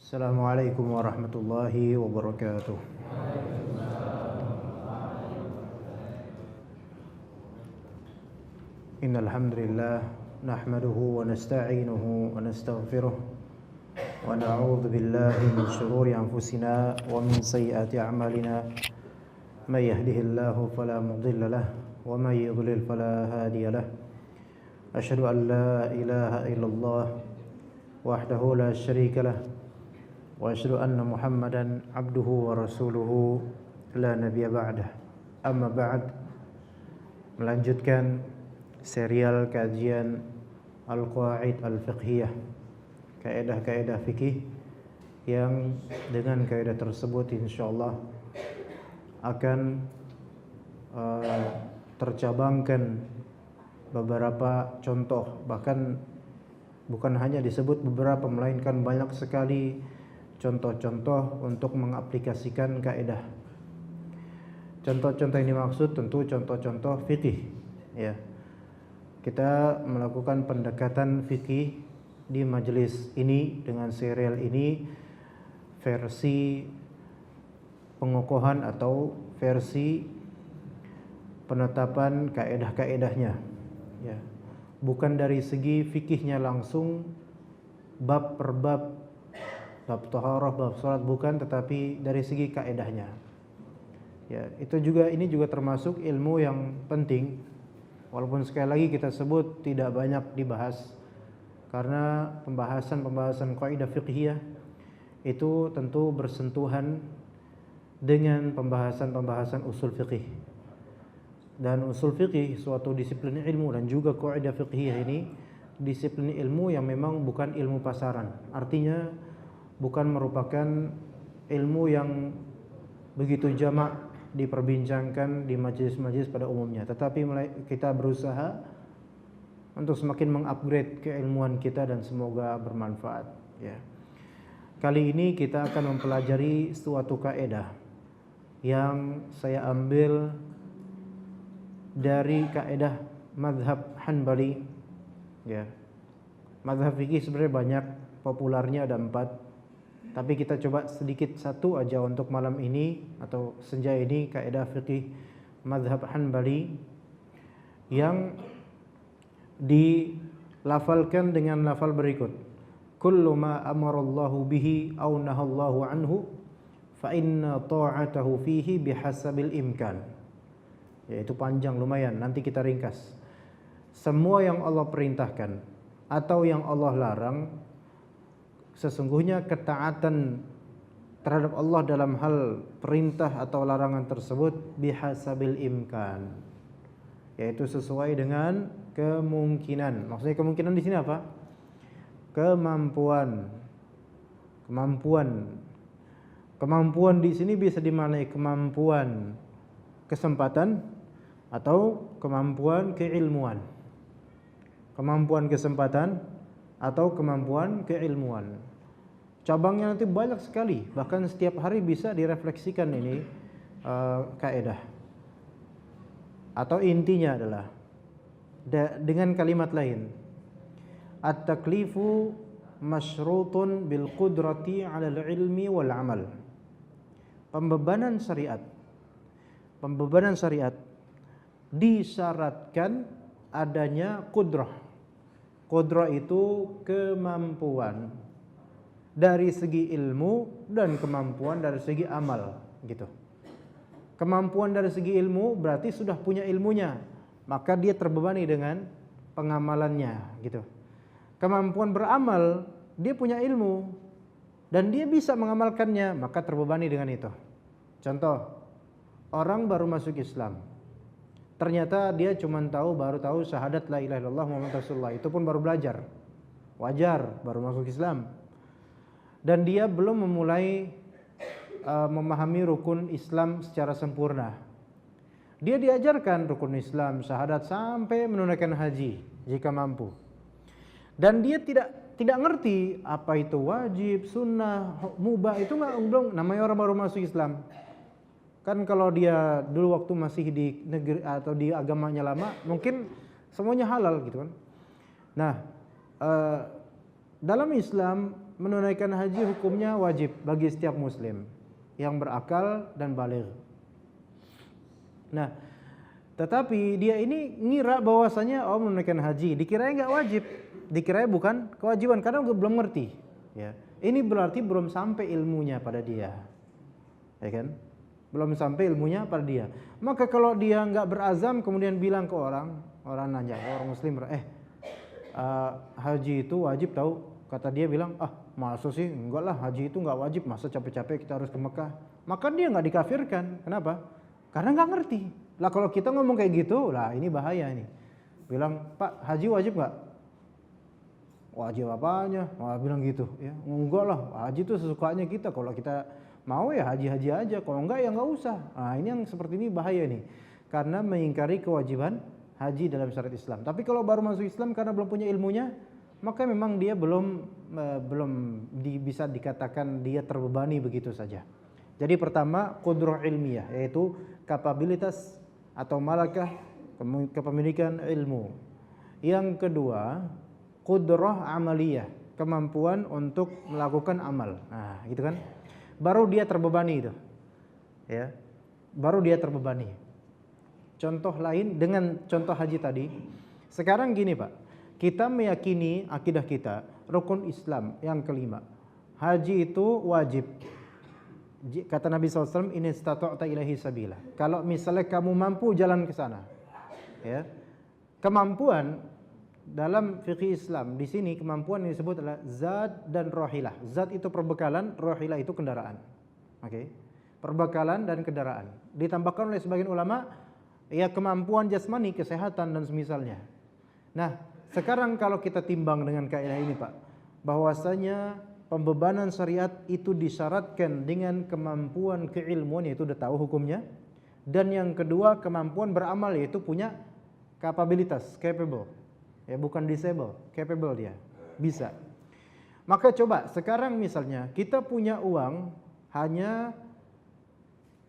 Assalamualaikum warahmatullahi wabarakatuh. Innal hamdalillah nahmaduhu wa nasta'inuhu wa nastaghfiruh wa na'udzu billahi min shururi anfusina wa min sayyiati a'malina. May yahdihillahu fala mudilla lahu wa may yudlil fala hadiya lahu. Asyhadu an la ilaha illallah wahdahu la syarika lahu wa asyhadu anna Muhammadan abduhu wa rasuluhu la nabiyya ba'dah. Amma ba'd. Melanjutkan serial kajian Al-Qawaid Al-Fiqhiyah, kaidah-kaidah fikih yang dengan kaidah tersebut insyaallah akan tercabangkan beberapa contoh, bahkan bukan hanya disebut beberapa melainkan banyak sekali contoh-contoh untuk mengaplikasikan kaidah. Contoh-contoh ini maksud tentu contoh-contoh fikih, ya. Kita melakukan pendekatan fikih di majelis ini dengan serial ini versi pengokohan atau versi penetapan kaidah-kaidahnya, ya. Bukan dari segi fikihnya langsung bab per bab, bab taharah, bab salat, bukan, tetapi dari segi kaidahnya. Ya, ini juga termasuk ilmu yang penting. Walaupun sekali lagi kita sebut tidak banyak dibahas, karena pembahasan kaidah fiqhiyah itu tentu bersentuhan dengan pembahasan usul fiqih. Dan usul fiqih suatu disiplin ilmu, dan juga kaidah fiqhiyah ini disiplin ilmu yang memang bukan ilmu pasaran. Artinya bukan merupakan ilmu yang begitu jamak diperbincangkan di majelis-majelis pada umumnya, tetapi kita berusaha untuk semakin mengupgrade keilmuan kita dan semoga bermanfaat, ya. Kali ini kita akan mempelajari suatu kaidah yang saya ambil dari kaidah mazhab Hanbali, ya. Mazhab fikih sebenarnya banyak, populernya ada 4. Tapi kita coba sedikit satu aja untuk malam ini atau senja ini, kaidah fikih mazhab Hanbali yang dilafalkan dengan lafal berikut: kullu ma amarallahu bihi aw nahallahu anhu fa inna ta'atahu fihi bihasabil imkan. Yaitu panjang lumayan, nanti kita ringkas. Semua yang Allah perintahkan atau yang Allah larang, sesungguhnya ketaatan terhadap Allah dalam hal perintah atau larangan tersebut bihasabil imkan, yaitu sesuai dengan kemungkinan. Maksudnya kemungkinan di sini apa? Kemampuan. Kemampuan di sini bisa dimaknai kemampuan kesempatan atau kemampuan keilmuan. Kemampuan kesempatan atau kemampuan keilmuan. Cabangnya nanti banyak sekali, bahkan setiap hari bisa direfleksikan ini kaidah. Atau intinya adalah dengan kalimat lain, at-taklifu masyrutun bil qudrati 'alal ilmi wal 'amal. Pembebanan syariat disyaratkan adanya qudrah. Qudrah itu kemampuan dari segi ilmu dan kemampuan dari segi amal, gitu. Kemampuan dari segi ilmu berarti sudah punya ilmunya, maka dia terbebani dengan pengamalannya, gitu. Kemampuan beramal, dia punya ilmu dan dia bisa mengamalkannya, maka terbebani dengan itu. Contoh, orang baru masuk Islam, ternyata dia baru tahu syahadat la ilaha illallah Muhammad Rasulullah, itu pun baru belajar, wajar, baru masuk Islam. Dan dia belum memulai memahami rukun Islam secara sempurna. Dia diajarkan rukun Islam, syahadat, sampai menunaikan haji jika mampu. Dan dia tidak ngerti apa itu wajib, sunnah, mubah, itu belum, namanya orang baru masuk Islam. Kan kalau dia dulu waktu masih di negeri atau di agamanya lama, mungkin semuanya halal, gitu kan. Nah, dalam Islam menunaikan haji hukumnya wajib bagi setiap muslim yang berakal dan baligh. Nah, tetapi dia ini ngira bahwasanya menunaikan haji dikiranya nggak wajib, dikiranya bukan kewajiban karena belum ngerti. Ya, ini berarti belum sampai ilmunya pada dia, ya kan? Belum sampai ilmunya pada dia. Maka kalau dia nggak berazam kemudian bilang ke orang nanya orang muslim, haji itu wajib tahu, kata dia bilang, masa sih enggak lah, haji itu nggak wajib, masa capek-capek kita harus ke Mekah. Maka dia nggak dikafirkan. Kenapa? Karena nggak ngerti. Lah kalau kita ngomong kayak gitu, lah ini bahaya nih. Bilang, Pak, haji wajib nggak? Wajib apanya? Wah, bilang gitu. Ya, enggak lah, haji itu sesukanya kita. Kalau kita mau ya haji-haji aja, kalau enggak ya nggak usah. Nah, ini yang seperti ini bahaya nih. Karena mengingkari kewajiban haji dalam syariat Islam. Tapi kalau baru masuk Islam karena belum punya ilmunya, maka memang dia belum bisa dikatakan dia terbebani begitu saja. Jadi pertama, qudrah ilmiah, yaitu kapabilitas atau malakah kepemilikan ilmu. Yang kedua, qudrah amaliyah, kemampuan untuk melakukan amal. Nah, gitu kan? Baru dia terbebani itu. Ya. Baru dia terbebani. Contoh lain dengan contoh haji tadi. Sekarang gini, Pak. Kita meyakini akidah kita, rukun Islam yang kelima. Haji itu wajib. Kata Nabi SAW, in istata'ta ilahi sabila. Kalau misalnya kamu mampu jalan ke sana. Ya. Kemampuan dalam fikih Islam di sini kemampuan yang disebut adalah zat dan rohilah. Zat itu perbekalan, rohilah itu kendaraan. Oke. Perbekalan dan kendaraan. Ditambahkan oleh sebagian ulama ya kemampuan jasmani, kesehatan dan semisalnya. Nah, sekarang kalau kita timbang dengan kaidah ini, Pak, bahwasanya pembebanan syariat itu disyaratkan dengan kemampuan keilmuan, yaitu udah tahu hukumnya, dan yang kedua kemampuan beramal, yaitu punya kapabilitas, capable. Ya, bukan disable, capable dia. Bisa. Maka coba sekarang misalnya kita punya uang hanya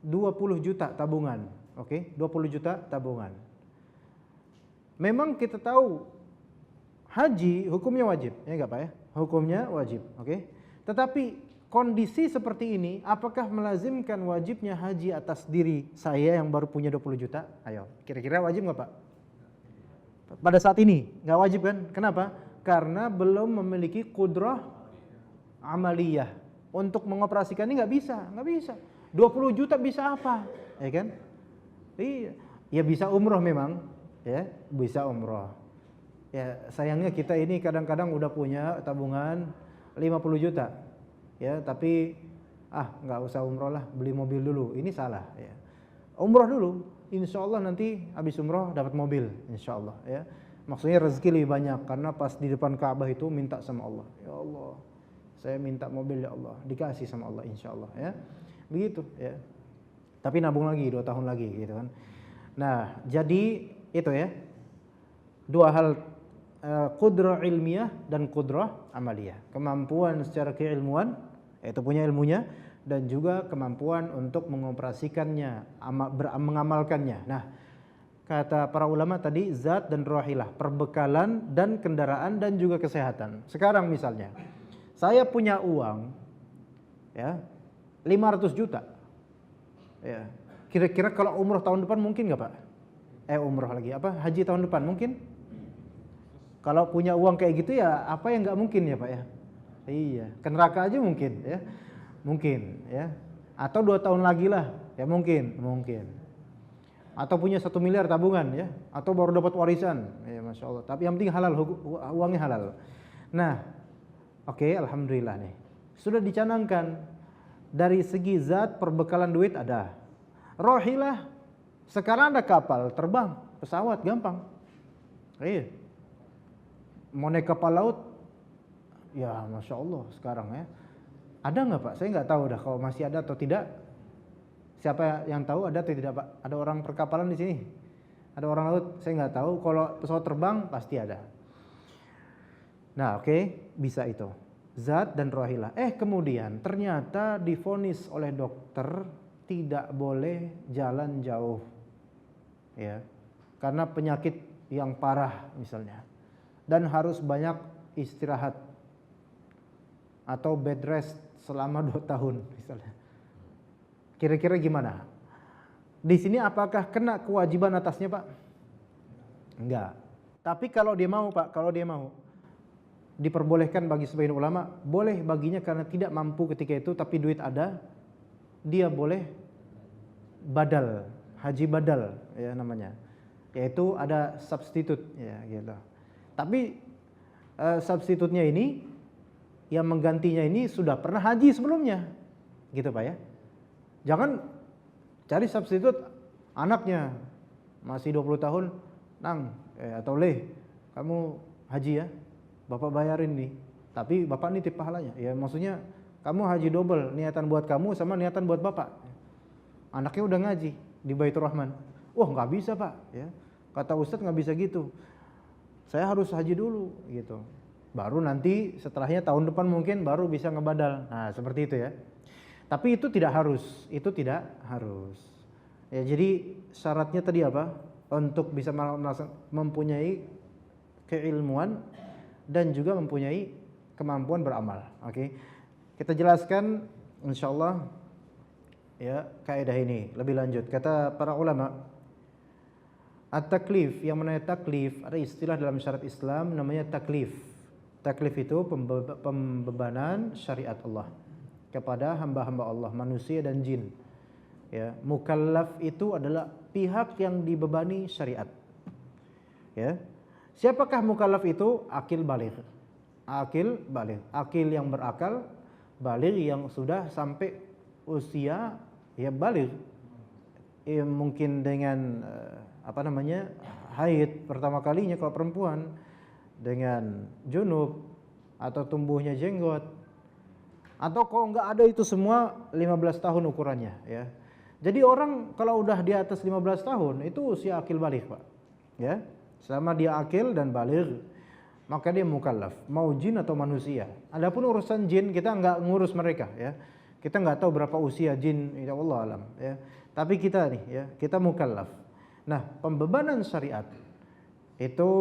20 juta tabungan. Oke, 20 juta tabungan. Memang kita tahu haji hukumnya wajib, ya enggak Pak ya? Hukumnya wajib, oke? Tetapi kondisi seperti ini apakah melazimkan wajibnya haji atas diri saya yang baru punya 20 juta? Ayo, kira-kira wajib enggak Pak? Pada saat ini nggak wajib kan? Kenapa? Karena belum memiliki qudrah amaliyah untuk mengoperasikan ini nggak bisa. 20 juta bisa apa? Ya kan? Iya, ya bisa umroh memang, ya bisa umroh. Ya sayangnya kita ini kadang-kadang udah punya tabungan 50 juta, ya tapi nggak usah umroh lah, beli mobil dulu. Ini salah. Ya. Umroh dulu. Insya Allah nanti habis umroh dapat mobil, insya Allah ya. Maksudnya rezeki lebih banyak karena pas di depan Ka'bah itu minta sama Allah, ya Allah, saya minta mobil ya Allah, dikasih sama Allah insya Allah ya. Begitu ya. Tapi nabung lagi 2 tahun lagi gitu kan. Nah, jadi itu ya. Dua hal, qudrah ilmiah dan qudrah amaliyah. Kemampuan secara keilmuan, yaitu punya ilmunya, dan juga kemampuan untuk mengoperasikannya, mengamalkannya. Nah, kata para ulama tadi zat dan rohilah, perbekalan dan kendaraan dan juga kesehatan. Sekarang misalnya, saya punya uang ya 500 juta. Ya. Kira-kira kalau umroh tahun depan mungkin nggak Pak? Umroh lagi haji tahun depan mungkin? Kalau punya uang kayak gitu ya apa yang nggak mungkin ya Pak ya? Iya, ke neraka aja mungkin ya. Mungkin ya, atau 2 tahun lagi lah ya mungkin. Atau punya 1 miliar tabungan ya, atau baru dapat warisan ya masya Allah. Tapi yang penting halal, uangnya halal. Nah, oke, alhamdulillah nih sudah dicanangkan dari segi zat perbekalan duit ada, rohilah sekarang ada kapal terbang, pesawat gampang. Iya, mau naik kapal laut ya masya Allah sekarang ya. Ada nggak Pak? Saya nggak tahu dah kalau masih ada atau tidak. Siapa yang tahu ada atau tidak Pak? Ada orang perkapalan di sini? Ada orang laut? Saya nggak tahu. Kalau pesawat terbang pasti ada. Nah, oke, bisa itu. Zat dan rohilah. Kemudian ternyata divonis oleh dokter tidak boleh jalan jauh, ya, karena penyakit yang parah misalnya, dan harus banyak istirahat. atau bed rest selama 2 tahun misalnya. Kira-kira gimana? Di sini apakah kena kewajiban atasnya, Pak? Enggak. Tapi kalau dia mau, Pak, kalau dia mau, diperbolehkan bagi sebagian ulama, boleh baginya karena tidak mampu ketika itu tapi duit ada, dia boleh badal, haji badal ya namanya. Yaitu ada substitute ya gitu. Tapi substitutnya ini yang menggantinya ini sudah pernah haji sebelumnya. Gitu, Pak ya. Jangan cari substitut anaknya masih 20 tahun, Nang atau Leh, kamu haji ya. Bapak bayarin nih, tapi bapak nitip pahalanya. Ya maksudnya kamu haji double, niatan buat kamu sama niatan buat bapak. Anaknya udah ngaji di Baitur Rahman. Wah nggak bisa, Pak. Ya kata Ustadz nggak bisa gitu. Saya harus haji dulu gitu. Baru nanti setelahnya tahun depan mungkin baru bisa ngebadal. Nah seperti itu ya. Tapi itu tidak harus. Itu tidak harus. Ya jadi syaratnya tadi apa? Untuk bisa mempunyai keilmuan dan juga mempunyai kemampuan beramal. Oke. Kita jelaskan insyaallah ya kaidah ini lebih lanjut. Kata para ulama, at-taklif, yang mana taklif ada istilah dalam syariat Islam namanya taklif. Taklif itu pembebanan syariat Allah kepada hamba-hamba Allah, manusia dan jin. Ya, mukallaf itu adalah pihak yang dibebani syariat. Ya. Siapakah mukallaf itu? Akil baligh. Akil baligh. Akil yang berakal, baligh yang sudah sampai usia ya baligh. Ya, mungkin dengan haid pertama kalinya kalau perempuan, dengan junub atau tumbuhnya jenggot. Atau kalau enggak ada itu semua 15 tahun ukurannya ya. Jadi orang kalau udah di atas 15 tahun itu usia akil baligh, Pak. Ya. Selama dia akil dan baligh, maka dia mukallaf, mau jin atau manusia. Adapun urusan jin kita enggak ngurus mereka ya. Kita enggak tahu berapa usia jin, ya Allah alam ya. Tapi kita nih ya, kita mukallaf. Nah, pembebanan syariat itu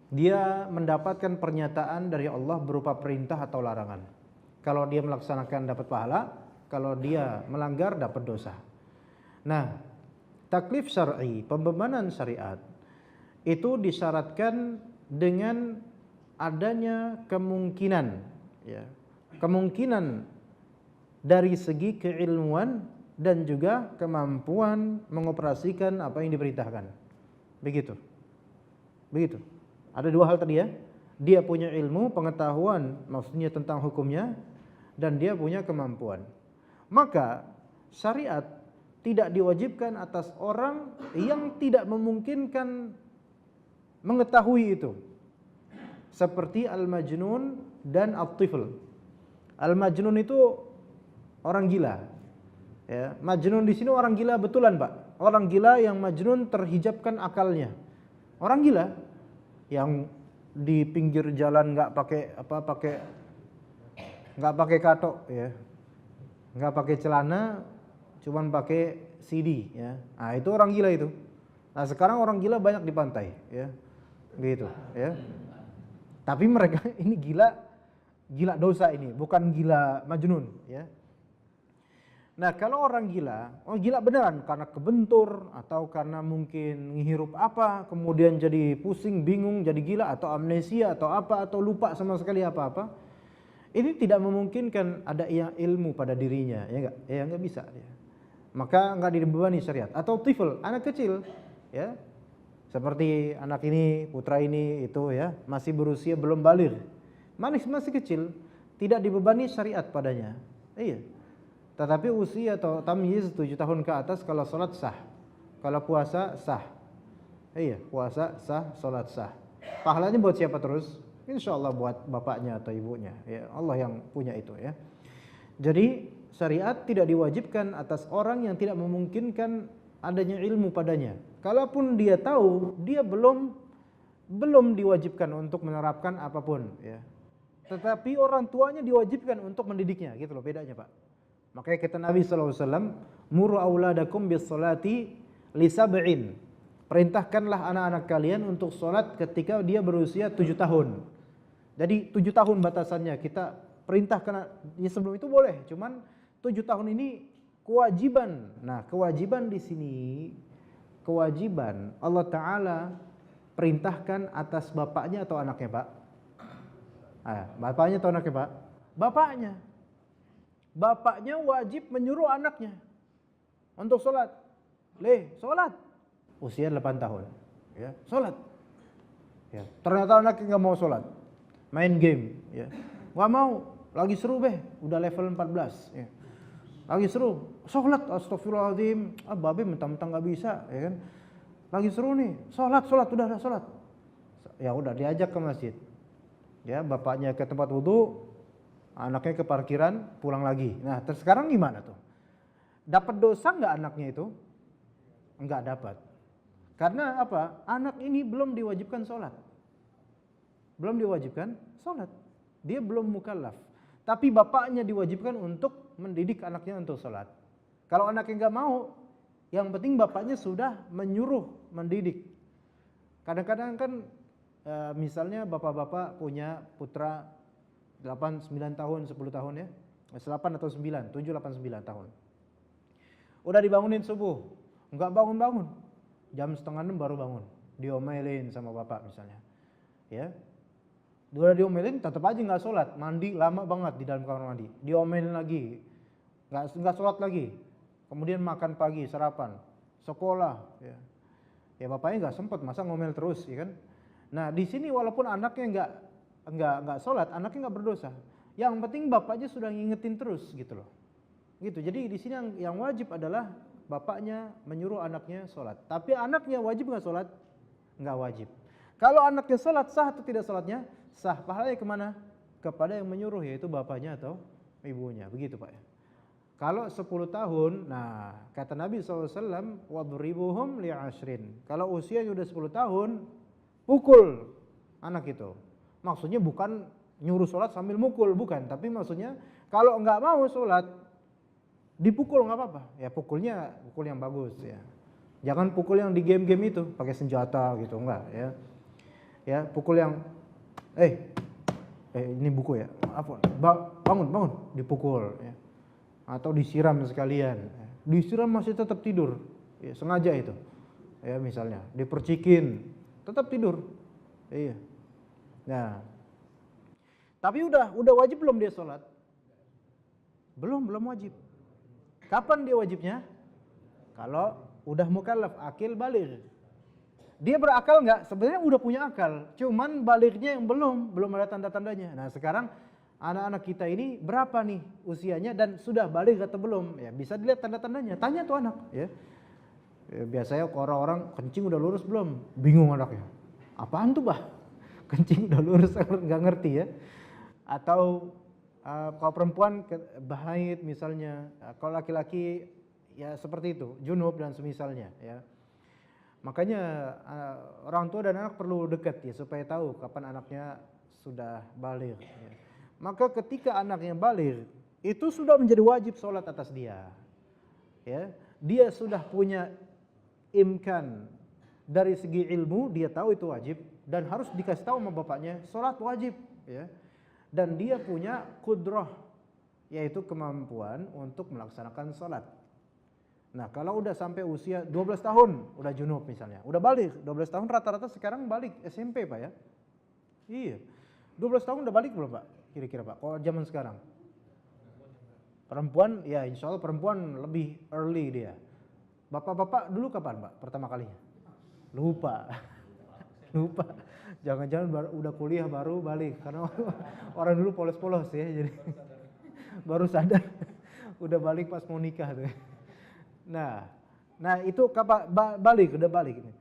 dia mendapatkan pernyataan dari Allah berupa perintah atau larangan. Kalau dia melaksanakan dapat pahala, kalau dia melanggar dapat dosa. Nah, taklif syar'i, pembebanan syariat itu disyaratkan dengan adanya kemungkinan ya. Kemungkinan dari segi keilmuan dan juga kemampuan mengoperasikan apa yang diperintahkan. Begitu. Begitu. Ada dua hal tadi ya. Dia punya ilmu, pengetahuan maksudnya tentang hukumnya, dan dia punya kemampuan. Maka syariat tidak diwajibkan atas orang yang tidak memungkinkan mengetahui itu. Seperti al-majnun dan at-tifl. Al-majnun itu orang gila. Ya, majnun di sini orang gila betulan, Pak. Orang gila yang majnun terhijabkan akalnya. Orang gila yang di pinggir jalan nggak pakai katok ya, nggak pakai celana, cuman pakai CD ya. Nah itu orang gila itu. Nah sekarang orang gila banyak di pantai ya, gitu ya. Tapi mereka ini gila dosa ini, bukan gila majnun ya. Nah kalau orang gila beneran karena kebentur atau karena mungkin ngehirup apa, kemudian jadi pusing, bingung, jadi gila atau amnesia atau apa, atau lupa sama sekali apa-apa, ini tidak memungkinkan ada yang ilmu pada dirinya, ya enggak? Ya enggak bisa ya. Maka enggak dibebani syariat. Atau tifl, anak kecil ya. Seperti anak ini, putra ini itu ya, masih berusia belum baligh. Masih kecil, tidak dibebani syariat padanya. Iya. Tetapi usia atau tamyiz 7 tahun ke atas kalau sholat sah, kalau puasa sah. Iya, puasa sah, sholat sah. Pahalanya buat siapa terus? Insya Allah buat bapaknya atau ibunya. Ya, Allah yang punya itu ya. Jadi syariat tidak diwajibkan atas orang yang tidak memungkinkan adanya ilmu padanya. Kalaupun dia tahu, dia belum diwajibkan untuk menerapkan apapun. Ya. Tetapi orang tuanya diwajibkan untuk mendidiknya, gitu loh bedanya, Pak. Makanya kata Nabi SAW, muru auladakum bis salati li sab'in. Perintahkanlah anak-anak kalian untuk sholat ketika dia berusia 7 tahun. Jadi 7 tahun batasannya kita perintahkan, ya sebelum itu boleh, cuman 7 tahun ini kewajiban. Nah, kewajiban di sini, kewajiban Allah Ta'ala perintahkan atas bapaknya atau anaknya, Pak? Bapaknya atau anaknya, Pak? Bapaknya. Bapaknya wajib menyuruh anaknya untuk sholat. Sholat. Usia 8 tahun. Ya, sholat. Ya, ternyata anaknya nggak mau sholat, main game. Ya, nggak mau. Lagi seru udah level 14. Ya. Lagi seru, sholat, astagfirullahaladzim. Babe mentang-mentang nggak bisa, ya kan? Lagi seru nih, sholat, udah sholat. Ya udah diajak ke masjid. Ya, bapaknya ke tempat wudhu, anaknya ke parkiran, pulang lagi. Nah, terus sekarang gimana tuh? Dapat dosa nggak anaknya itu? Nggak dapat. Karena apa? Anak ini belum diwajibkan sholat. Belum diwajibkan sholat. Dia belum mukallaf. Tapi bapaknya diwajibkan untuk mendidik anaknya untuk sholat. Kalau anaknya nggak mau, yang penting bapaknya sudah menyuruh, mendidik. Kadang-kadang kan misalnya bapak-bapak punya putra 8, 9 tahun, 10 tahun ya. 8 atau 9, 7, 8, 9 tahun. Udah dibangunin subuh, nggak bangun-bangun. Jam 5:30 baru bangun. Diomelin sama bapak misalnya. Ya. Udah diomelin, tetap aja nggak sholat. Mandi lama banget di dalam kamar mandi. Diomelin lagi, nggak sholat lagi. Kemudian makan pagi, sarapan, sekolah. Ya bapaknya nggak sempet, masa ngomel terus, ya kan? Nah di sini walaupun anaknya nggak sholat, anaknya nggak berdosa. Yang penting bapaknya sudah ngingetin terus gitu loh. Gitu. Jadi di sini yang wajib adalah bapaknya menyuruh anaknya sholat. Tapi anaknya wajib nggak sholat? Nggak wajib. Kalau anaknya sholat, sah atau tidak sholatnya? Sah. Pahalanya kemana? Kepada yang menyuruh, yaitu bapaknya atau ibunya. Begitu Pak ya. Kalau 10 tahun, nah kata Nabi SAW, wadribuhum li'ashrin. Kalau usianya udah 10 tahun, pukul anak itu. Maksudnya bukan nyuruh sholat sambil mukul, bukan. Tapi maksudnya kalau nggak mau sholat, dipukul nggak apa-apa. Ya pukul yang bagus ya. Jangan pukul yang di game-game itu pakai senjata gitu, enggak ya. Ya pukul yang ini buku ya. Apa? Bangun, dipukul ya. Atau disiram sekalian. Disiram masih tetap tidur. Ya, sengaja itu. Ya misalnya, dipercikin, tetap tidur. Iya. Nah. Tapi udah wajib belum dia sholat? Belum wajib. Kapan dia wajibnya? Kalau udah mukallaf, akil, baligh. Dia berakal nggak? Sebenarnya udah punya akal, cuman balighnya yang belum ada tanda-tandanya. Nah sekarang anak-anak kita ini berapa nih usianya dan sudah baligh atau belum? Ya bisa dilihat tanda-tandanya. Tanya tuh anak. Ya. Biasanya orang-orang kencing udah lurus belum? Bingung anaknya. Apaan tuh bah? Kencing udah lurus nggak ngerti ya? Atau kalau perempuan haid misalnya, kalau laki-laki ya seperti itu, junub dan semisalnya ya. Makanya orang tua dan anak perlu dekat ya supaya tahu kapan anaknya sudah baligh. Ya. Maka ketika anaknya baligh itu sudah menjadi wajib sholat atas dia. Ya, dia sudah punya imkan dari segi ilmu, dia tahu itu wajib dan harus dikasih tahu sama bapaknya sholat wajib. Ya. Dan dia punya kudrah, yaitu kemampuan untuk melaksanakan sholat. Nah kalau udah sampai usia 12 tahun, udah junub misalnya, udah balik, 12 tahun rata-rata sekarang balik SMP Pak ya. Iya, 12 tahun udah balik belum Pak? Kira-kira Pak, kalau zaman sekarang. Perempuan, ya insya Allah perempuan lebih early dia. Bapak-bapak dulu kapan Pak pertama kalinya? Lupa. Jangan-jangan udah kuliah baru balik, karena orang dulu polos-polos ya, jadi baru sadar udah balik pas mau nikah tuh. Nah itu udah balik ini.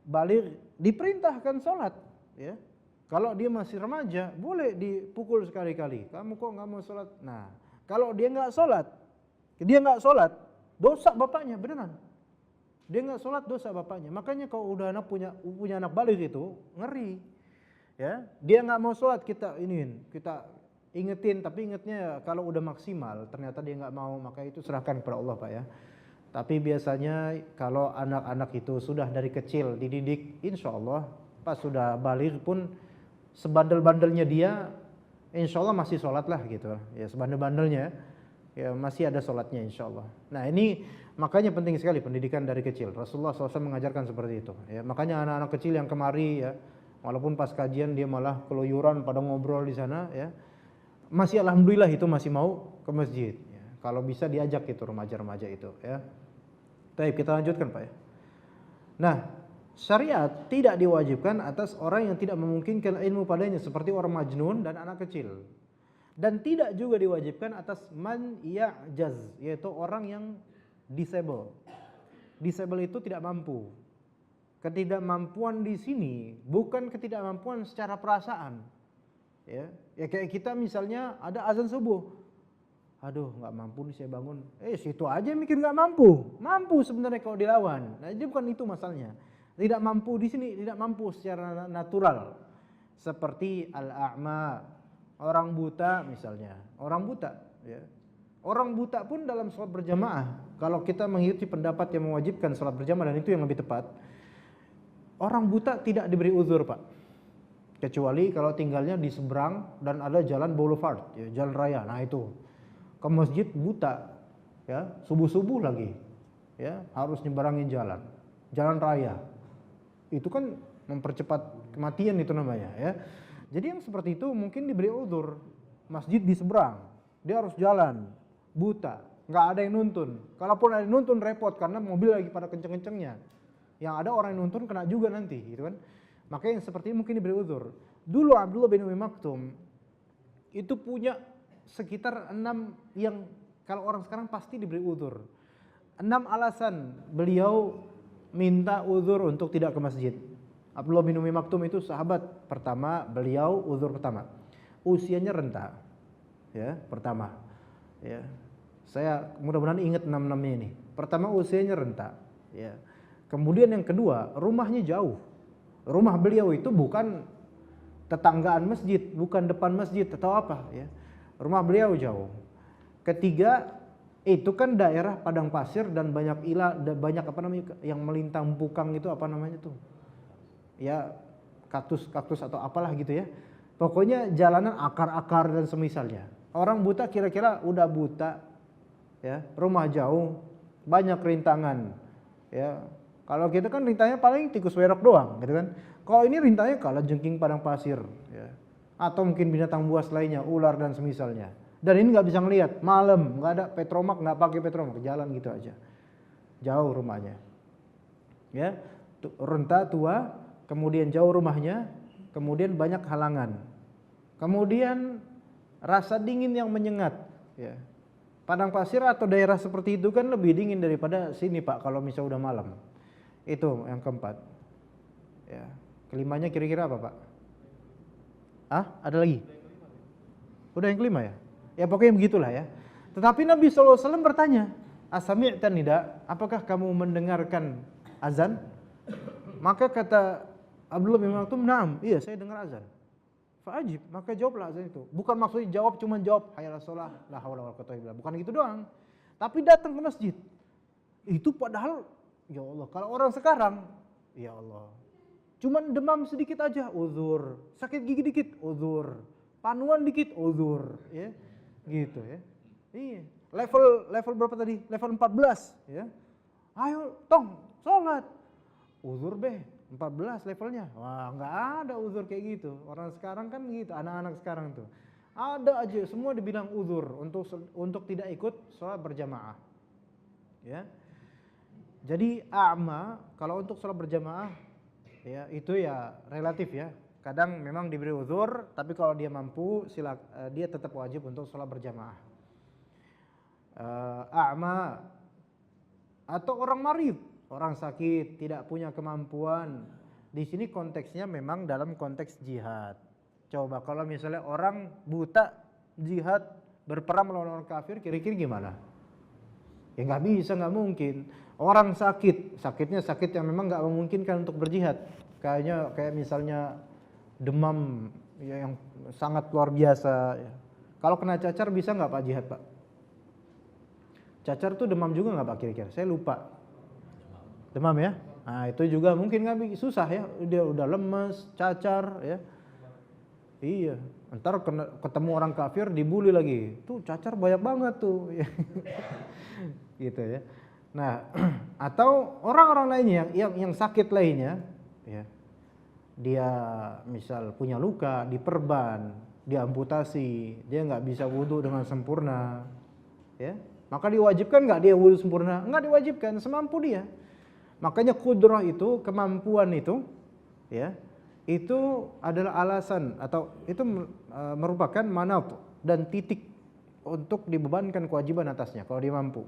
Balik diperintahkan sholat ya. Kalau dia masih remaja boleh dipukul sekali-kali. Kamu kok nggak mau sholat? Nah kalau dia nggak sholat, dosa bapaknya beneran. Dia nggak sholat dosa bapaknya. Makanya kalau udah anak punya anak balik itu ngeri. Ya dia nggak mau sholat kita ingetin, tapi ingetnya kalau udah maksimal ternyata dia nggak mau, maka itu serahkan kepada Allah Pak ya. Tapi biasanya kalau anak-anak itu sudah dari kecil dididik, insya Allah pas sudah balik pun sebandel-bandelnya dia, insya Allah masih sholat lah gitu ya, sebandel-bandelnya ya masih ada sholatnya insya Allah. Nah ini makanya penting sekali pendidikan dari kecil. Rasulullah SAW mengajarkan seperti itu ya. Makanya anak-anak kecil yang kemari ya, walaupun pas kajian dia malah keluyuran pada ngobrol di sana ya, masih alhamdulillah itu masih mau ke masjid ya. Kalau bisa diajak itu remaja-remaja itu ya. Baik, kita lanjutkan Pak ya. Nah, syariat tidak diwajibkan atas orang yang tidak memungkinkan ilmu padanya seperti orang majnun dan anak kecil. Dan tidak juga diwajibkan atas man ya'jaz, yaitu orang yang disable. Disable itu tidak mampu. Ketidakmampuan di sini bukan ketidakmampuan secara perasaan. Ya, kayak kita misalnya ada azan subuh. Aduh, nggak mampu nih saya bangun. Situ aja mikir nggak mampu. Mampu sebenarnya kalau dilawan. Nah, jadi bukan itu masalahnya. Tidak mampu di sini, tidak mampu secara natural. Seperti al-a'ma, orang buta misalnya. Orang buta, ya. Orang buta pun dalam sholat berjamaah. Kalau kita mengikuti pendapat yang mewajibkan sholat berjamaah dan itu yang lebih tepat. Orang buta tidak diberi uzur, Pak. Kecuali kalau tinggalnya di seberang dan ada jalan boulevard, ya, jalan raya. Nah itu. Ke masjid buta, ya, subuh-subuh lagi, ya, harus nyeberangin jalan raya. Itu kan mempercepat kematian itu namanya, ya. Jadi yang seperti itu mungkin diberi uzur. Masjid di seberang, dia harus jalan, buta, nggak ada yang nuntun. Kalaupun ada yang nuntun repot karena mobil lagi pada kenceng-kencengnya. Yang ada orang yang nuntun kena juga nanti, gitu kan? Makanya yang seperti ini mungkin diberi uzur. Dulu Abdullah bin Umi Maktum itu punya sekitar 6 yang kalau orang sekarang pasti diberi uzur. 6 alasan beliau minta uzur untuk tidak ke masjid. Abdullah bin Umi Maktum itu sahabat pertama, beliau uzur pertama. Usianya renta. Ya, pertama. Ya. Saya mudah-mudahan ingat 6-6-nya ini. Pertama usianya renta, ya. Kemudian yang kedua, rumahnya jauh. Rumah beliau itu bukan tetanggaan masjid, bukan depan masjid atau apa, ya. Rumah beliau jauh. Ketiga, itu kan daerah padang pasir dan banyak apa namanya yang melintang bukang itu apa namanya tuh? Ya, kaktus atau apalah gitu ya. Pokoknya jalanan akar-akar dan semisalnya. Orang buta kira-kira udah buta, ya, rumah jauh, banyak rintangan, ya. Kalau kita kan rintangnya paling tikus werok doang, gitu kan. Kalau ini rintangnya kalajengking padang pasir, ya. Atau mungkin binatang buas lainnya, ular dan semisalnya. Dan ini nggak bisa ngelihat, malam nggak ada petromak, nggak pakai petromak, jalan gitu aja, jauh rumahnya, ya, renta tua, kemudian jauh rumahnya, kemudian banyak halangan, kemudian rasa dingin yang menyengat, ya. Padang pasir atau daerah seperti itu kan lebih dingin daripada sini Pak kalau misalnya udah malam. Itu yang keempat, ya. Kelimanya kira-kira apa Pak? Ada lagi? Udah yang kelima ya? Ya pokoknya begitulah ya. Tetapi Nabi SAW bertanya, asami'tan nida, apakah kamu mendengarkan azan? Maka kata Abdullah bin Maktum, na'am, iya saya dengar azan. Fa'ajib, maka jawablah azan itu. Bukan maksudnya jawab cuma jawab hayya shalah, la haula wala quwwata illa billah. Bukan gitu doang. Tapi datang ke masjid. Itu padahal ya Allah, kalau orang sekarang ya Allah, cuman demam sedikit aja uzur, sakit gigi dikit uzur, panuan dikit uzur, ya. Gitu ya. Iya. Level berapa tadi? Level 14, ya. Ayo tong sholat. Uzur be 14 levelnya. Wah, nggak ada uzur kayak gitu. Orang sekarang kan gitu, anak-anak sekarang tuh. Ada aja semua dibilang uzur untuk tidak ikut sholat berjamaah. Ya. Jadi a'ma kalau untuk sholat berjamaah ya itu ya relatif ya. Kadang memang diberi uzur, tapi kalau dia mampu dia tetap wajib untuk sholat berjamaah. A'ma atau orang marid, orang sakit, tidak punya kemampuan. Di sini konteksnya memang dalam konteks jihad. Coba kalau misalnya orang buta jihad berperang melawan orang kafir, kira-kira gimana? Ya nggak bisa, nggak mungkin. Orang sakitnya sakit yang memang nggak memungkinkan untuk berjihad. Kayak misalnya demam ya, yang sangat luar biasa. Ya. Kalau kena cacar bisa nggak Pak jihad Pak? Cacar tuh demam juga nggak Pak kira-kira? Saya lupa. Demam ya? Nah itu juga mungkin nggak susah ya. Dia udah lemes, cacar ya. Iya, ntar ketemu orang kafir dibully lagi. Tuh cacar banyak banget tuh. Gitu ya. Nah, atau orang-orang lainnya yang sakit lainnya, ya. Dia misal punya luka, diperban, diamputasi, dia nggak bisa wudhu dengan sempurna, ya. Maka diwajibkan nggak dia wudhu sempurna? Nggak diwajibkan, semampu dia. Makanya kudrah itu, kemampuan itu, ya, itu adalah alasan atau itu merupakan manat dan titik untuk dibebankan kewajiban atasnya kalau dia mampu.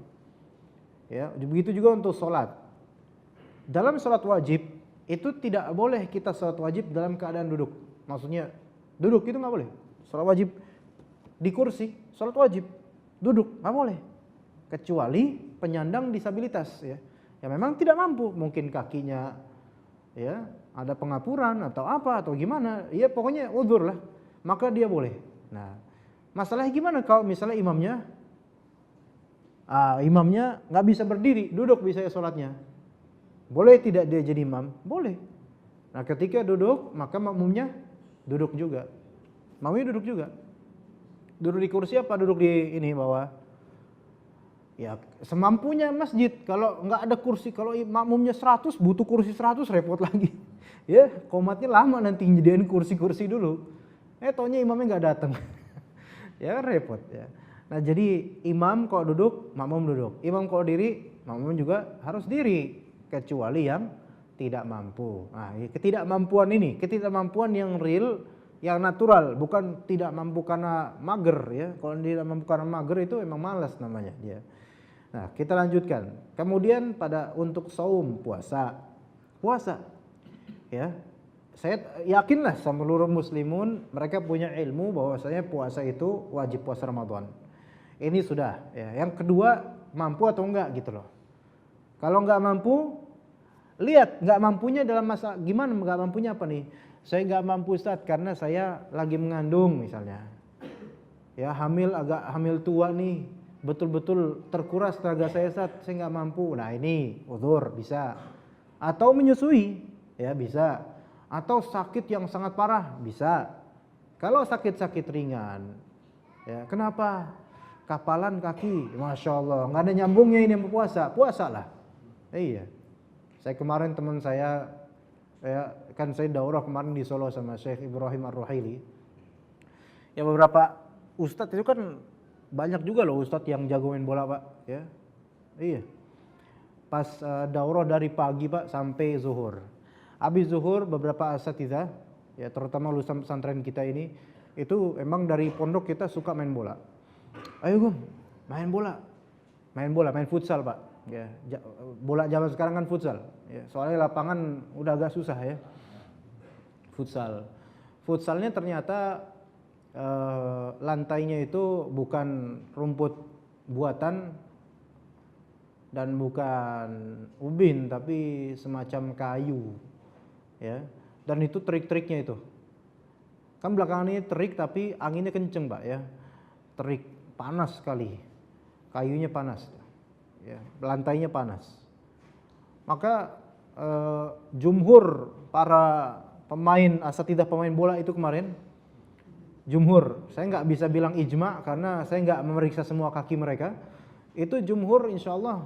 Ya, begitu juga untuk sholat. Dalam sholat wajib itu tidak boleh kita sholat wajib dalam keadaan duduk. Maksudnya duduk itu nggak boleh. Sholat wajib di kursi, sholat wajib duduk nggak boleh. Kecuali penyandang disabilitas, ya. Ya memang tidak mampu, mungkin kakinya, ya, ada pengapuran atau apa atau gimana, ya pokoknya udzur lah, maka dia boleh. Nah, masalahnya gimana kalau misalnya imamnya nggak bisa berdiri, duduk bisa ya sholatnya. Boleh tidak dia jadi imam? Boleh. Nah, ketika duduk, maka makmumnya duduk juga. Makmumnya duduk juga. Duduk di kursi apa duduk di ini bawah? Ya, semampunya masjid. Kalau nggak ada kursi, kalau makmumnya 100, butuh kursi 100, repot lagi. Ya, qomatnya lama nanti nyediain kursi-kursi dulu. Taunya imamnya nggak datang. Ya, repot ya. Nah, jadi imam kalau duduk, makmum duduk. Imam kalau diri, makmum juga harus diri. Kecuali yang tidak mampu. Nah, ketidakmampuan yang real, yang natural, bukan tidak mampu karena mager, ya. Kalau tidak mampu karena mager itu emang malas namanya dia. Nah, kita lanjutkan. Kemudian untuk saum, puasa, ya. Saya yakinlah seluruh muslimun mereka punya ilmu bahwasanya puasa itu wajib, puasa Ramadan. Ini sudah, ya. Yang kedua, mampu atau enggak gitu loh. Kalau enggak mampu, lihat nggak mampunya dalam masa gimana, nggak mampunya apa nih? Saya nggak mampu Ustaz karena saya lagi mengandung misalnya. Ya, hamil tua nih, betul-betul terkuras tenaga saya Ustaz, saya nggak mampu. Nah, ini udzur bisa. Atau menyusui, ya bisa. Atau sakit yang sangat parah, bisa. Kalau sakit-sakit ringan, ya kenapa? Kapalan kaki, Masya Allah, nggak ada nyambungnya ini sama puasalah. Iya. Saya kemarin teman saya, ya kan saya daurah kemarin di Solo sama Syekh Ibrahim Ar-Ruhaili. Ya beberapa ustadz itu kan banyak juga loh ustadz yang jago main bola Pak, ya. Iya. Pas daurah dari pagi Pak sampai zuhur. Habis zuhur beberapa asatidzah, ya terutama lulusan pesantren kita ini, itu emang dari pondok kita suka main bola. Ayo Gum, main futsal Pak. Ya, bola zaman sekarang kan futsal. Ya, soalnya lapangan udah agak susah ya. Futsalnya ternyata lantainya itu bukan rumput buatan dan bukan ubin, tapi semacam kayu. Ya, dan itu trik-triknya itu. Kan belakangan ini terik tapi anginnya kenceng Pak ya. Terik, panas sekali. Kayunya panas. Ya, lantainya panas. Maka jumhur para asatidzah pemain bola itu kemarin, jumhur, saya nggak bisa bilang ijma karena saya nggak memeriksa semua kaki mereka. Itu jumhur insyaallah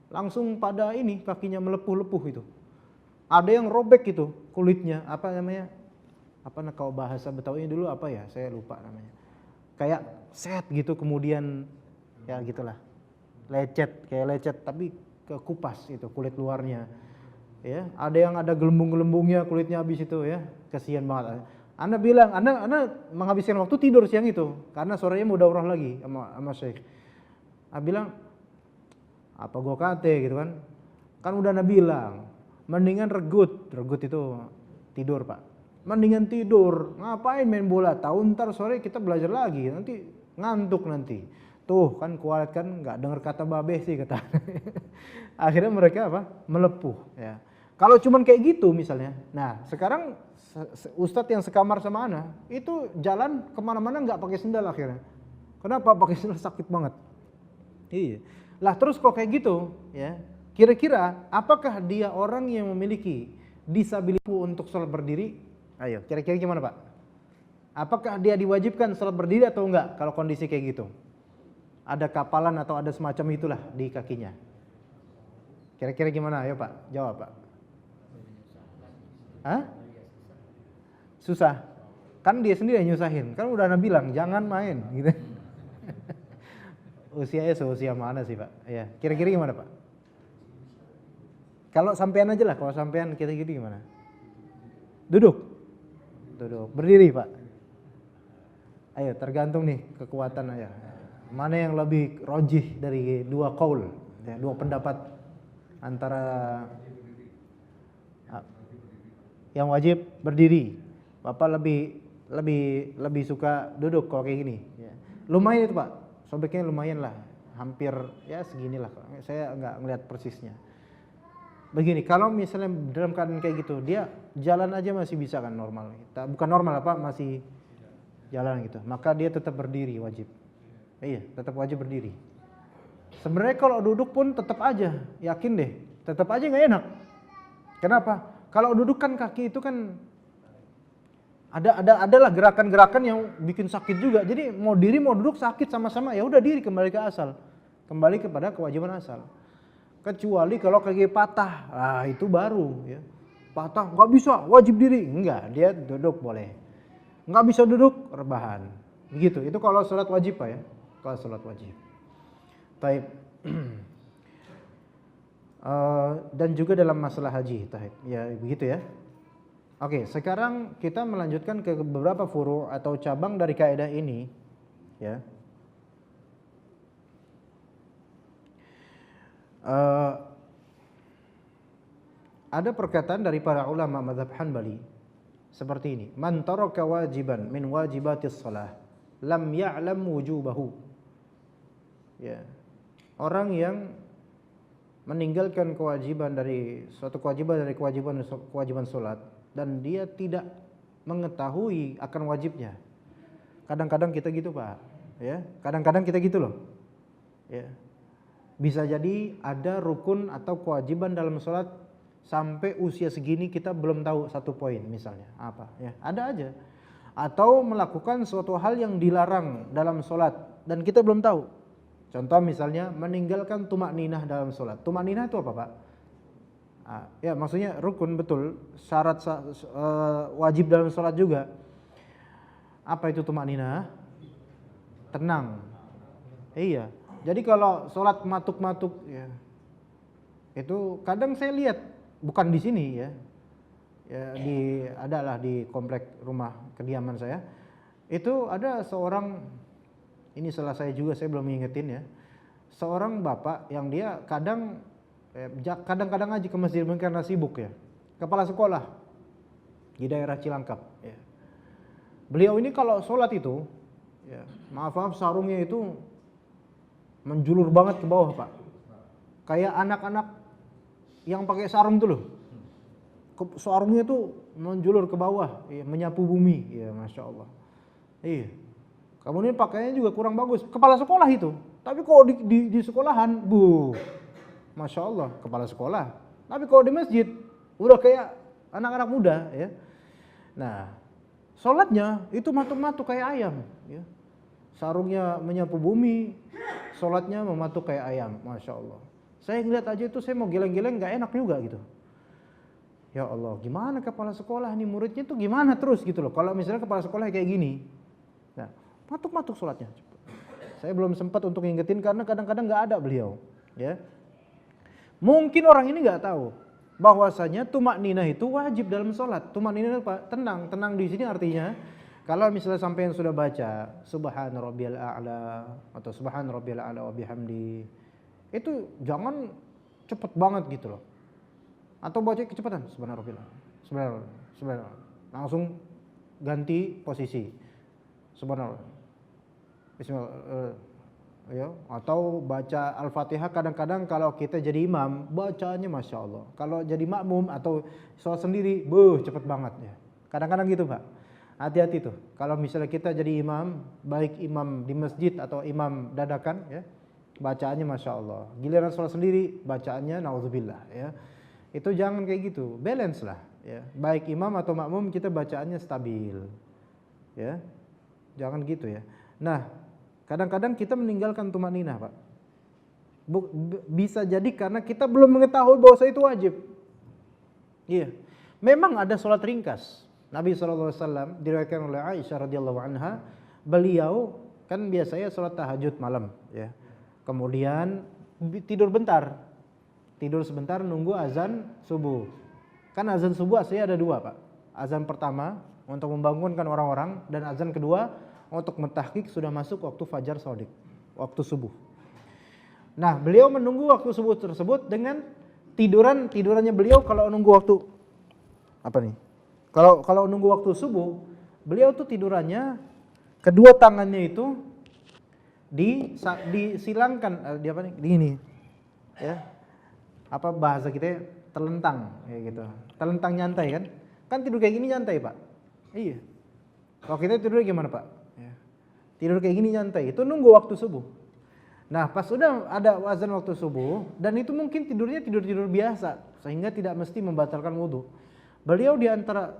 langsung pada ini kakinya melepuh-lepuh itu. Ada yang robek itu kulitnya, apa namanya? Kalau bahasa Betawinya dulu apa ya? Saya lupa namanya. Kayak set gitu kemudian ya gitulah. Kayak lecet tapi kekupas itu kulit luarnya. Ya, ada yang ada gelembung-gelembungnya kulitnya habis itu ya. Kasihan banget. Anda bilang, Anda menghabiskan waktu tidur siang itu karena sorenya mau daurah lagi sama Syekh. Bilang apa gua kate gitu kan. Kan udah Anda bilang, mendingan regut itu tidur, Pak. Mendingan tidur, ngapain main bola? Tahu ntar sore kita belajar lagi, nanti ngantuk nanti. Tuh kan kualat kan nggak dengar kata babe sih kata. Akhirnya mereka melepuh ya. Kalau cuman kayak gitu misalnya. Nah sekarang ustadz yang sekamar sama ana itu jalan kemana-mana nggak pakai sendal akhirnya. Kenapa? Pakai sendal sakit banget. Iya. Lah terus kok kayak gitu ya. Kira-kira apakah dia orang yang memiliki disabilitas untuk sholat berdiri? Ayo kira-kira gimana Pak? Apakah dia diwajibkan salat berdiri atau enggak kalau kondisi kayak gitu? Ada kapalan atau ada semacam itulah di kakinya. Kira-kira gimana? Ayo Pak, jawab Pak. Hah? Susah. Kan dia sendiri yang nyusahin. Kan udah Anda bilang jangan main gitu. Usianya seusia mana sih Pak? Ya, kira-kira gimana Pak? Kalau sampean aja lah, kalau sampean kira-kira gimana? Duduk. Duduk. Berdiri Pak. Ayo, tergantung nih kekuatan aja. Mana yang lebih rojih dari dua qaul, ya, dua pendapat antara yang wajib berdiri. Bapak lebih suka duduk kalau kayak gini. Ya. Lumayan itu Pak, sobeknya lumayan lah, hampir ya seginilah. Saya nggak ngelihat persisnya. Begini, kalau misalnya dalam keadaan kayak gitu, dia jalan aja masih bisa kan normal. Bukan normal apa, masih jalan gitu. Maka dia tetap berdiri wajib. Iya, tetap wajib berdiri. Sebenarnya kalau duduk pun tetap aja, yakin deh, tetap aja nggak enak. Kenapa? Kalau duduk kan kaki itu kan adalah gerakan-gerakan yang bikin sakit juga. Jadi mau diri mau duduk sakit sama-sama, ya udah diri kembali ke asal. Kembali kepada kewajiban asal. Kecuali kalau kaki patah, nah itu baru ya. Patah nggak bisa, wajib diri. Enggak, dia duduk boleh. Nggak bisa duduk, rebahan. Begitu. Itu kalau sholat wajib Pak ya. Kalau sholat wajib. Taib. Dan juga dalam masalah haji, taib. Ya begitu ya. Oke, sekarang kita melanjutkan ke beberapa furu' atau cabang dari kaidah ini, ya. Ada perkataan dari para ulama mazhab Hanbali seperti ini, man taraka wajiban min wajibatis shalah lam ya'lam wujubahu. Ya. Orang yang meninggalkan kewajiban dari suatu kewajiban dari kewajiban salat dan dia tidak mengetahui akan wajibnya. Kadang-kadang kita gitu, Pak, ya. Kadang-kadang kita gitu loh. Ya. Bisa jadi ada rukun atau kewajiban dalam salat sampai usia segini kita belum tahu satu poin misalnya, apa ya. Ada aja. Atau melakukan suatu hal yang dilarang dalam salat dan kita belum tahu. Contoh misalnya meninggalkan tumakninah dalam salat. Tumakninah itu apa, Pak? Ya maksudnya rukun betul, syarat wajib dalam salat juga. Apa itu tumakninah? Tenang. Iya. Jadi kalau salat matuk-matuk ya, itu kadang saya lihat bukan di sini ya. Ya adalah di komplek rumah kediaman saya. Itu ada seorang, ini salah saya juga, saya belum mengingetin ya. Seorang bapak yang dia kadang-kadang aja ke masjid karena sibuk ya. Kepala sekolah di daerah Cilangkap ya. Beliau ini kalau sholat itu ya, maaf sarungnya itu menjulur banget ke bawah, Pak. Kayak anak-anak yang pakai sarung tuh loh. Sarungnya tuh menjulur ke bawah, ya, menyapu bumi, ya Masya Allah. Iya. Kemudian pakaiannya juga kurang bagus. Kepala sekolah itu. Tapi kalau di sekolahan, Masya Allah, kepala sekolah. Tapi kalau di masjid, udah kayak anak-anak muda, ya. Nah, sholatnya itu matuk-matuk kayak ayam, ya. Sarungnya menyapu bumi, sholatnya mematuk kayak ayam, Masya Allah. Saya ngeliat aja itu, saya mau geleng-geleng nggak enak juga gitu. Ya Allah, gimana kepala sekolah nih, muridnya tuh gimana terus gitu loh. Kalau misalnya kepala sekolah kayak gini, nah, matuk-matuk sholatnya. Saya belum sempat untuk ngingetin karena kadang-kadang nggak ada beliau, ya. Mungkin orang ini nggak tahu bahwasanya tumakninah itu wajib dalam sholat. Tumakninah apa? Tenang. Tenang di sini artinya kalau misalnya sampai yang sudah baca Subhana rabbiyal a'la atau Subhana rabbiyal a'la wa bihamdi, itu jangan cepet banget gitu loh. Atau baca kecepatan Subhana rabbiyal a'la. Subhanallah. Langsung ganti posisi. Subhanallah. Bismillah. Ya, atau baca Al-Fatihah kadang-kadang kalau kita jadi imam bacaannya Masya Allah. Kalau jadi makmum atau sholat sendiri, cepet banget ya. Kadang-kadang gitu Pak. Hati-hati tuh. Kalau misalnya kita jadi imam, baik imam di masjid atau imam dadakan ya, bacaannya Masya Allah. Giliran sholat sendiri, bacaannya na'udzubillah ya. Itu jangan kayak gitu. Balance lah ya. Baik imam atau makmum kita bacaannya stabil. Ya. Jangan gitu ya. Nah, kadang-kadang kita meninggalkan tumanina, Pak. Bisa jadi karena kita belum mengetahui bahwa itu wajib. Iya. Memang ada sholat ringkas. Nabi SAW diriwayatkan oleh Aisyah radhiyallahu anha, beliau kan biasanya sholat tahajud malam, ya. Kemudian tidur bentar. Tidur sebentar nunggu azan subuh. Kan azan subuh aslinya ada dua, Pak. Azan pertama untuk membangunkan orang-orang, dan azan kedua untuk mentahqiq sudah masuk waktu fajar shadiq, waktu subuh. Nah, beliau menunggu waktu subuh tersebut dengan tidurannya beliau. Kalau nunggu waktu apa nih? Kalau nunggu waktu subuh, beliau tuh tidurannya kedua tangannya itu disilangkan, di apa nih? Di ini. Ya. Apa bahasa kita telentang kayak gitu. Telentang nyantai kan? Kan tidur kayak gini nyantai, Pak. Iya. Kalau kita tidur gimana, Pak? Ya. Tidur kayak gini nyantai. Itu nunggu waktu subuh. Nah, pas sudah ada azan waktu subuh, dan itu mungkin tidurnya tidur biasa sehingga tidak mesti membatalkan wudu. Beliau di antara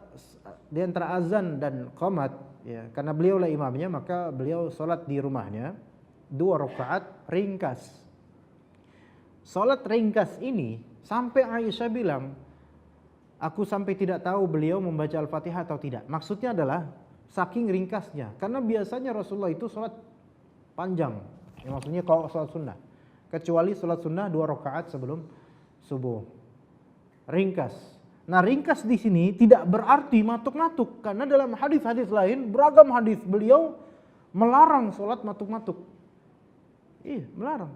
azan dan qomat, ya, karena beliau lah imamnya, maka beliau sholat di rumahnya 2 rakaat ringkas. Sholat ringkas ini sampai Aisyah bilang, aku sampai tidak tahu beliau membaca Al-Fatihah atau tidak. Maksudnya adalah saking ringkasnya, karena biasanya Rasulullah itu sholat panjang. Ya, maksudnya kalau sholat sunnah, kecuali sholat sunnah 2 rakaat sebelum subuh, ringkas. Nah, ringkas di sini tidak berarti matuk-matuk, karena dalam hadis-hadis lain, beragam hadis beliau melarang sholat matuk-matuk. Iya, melarang.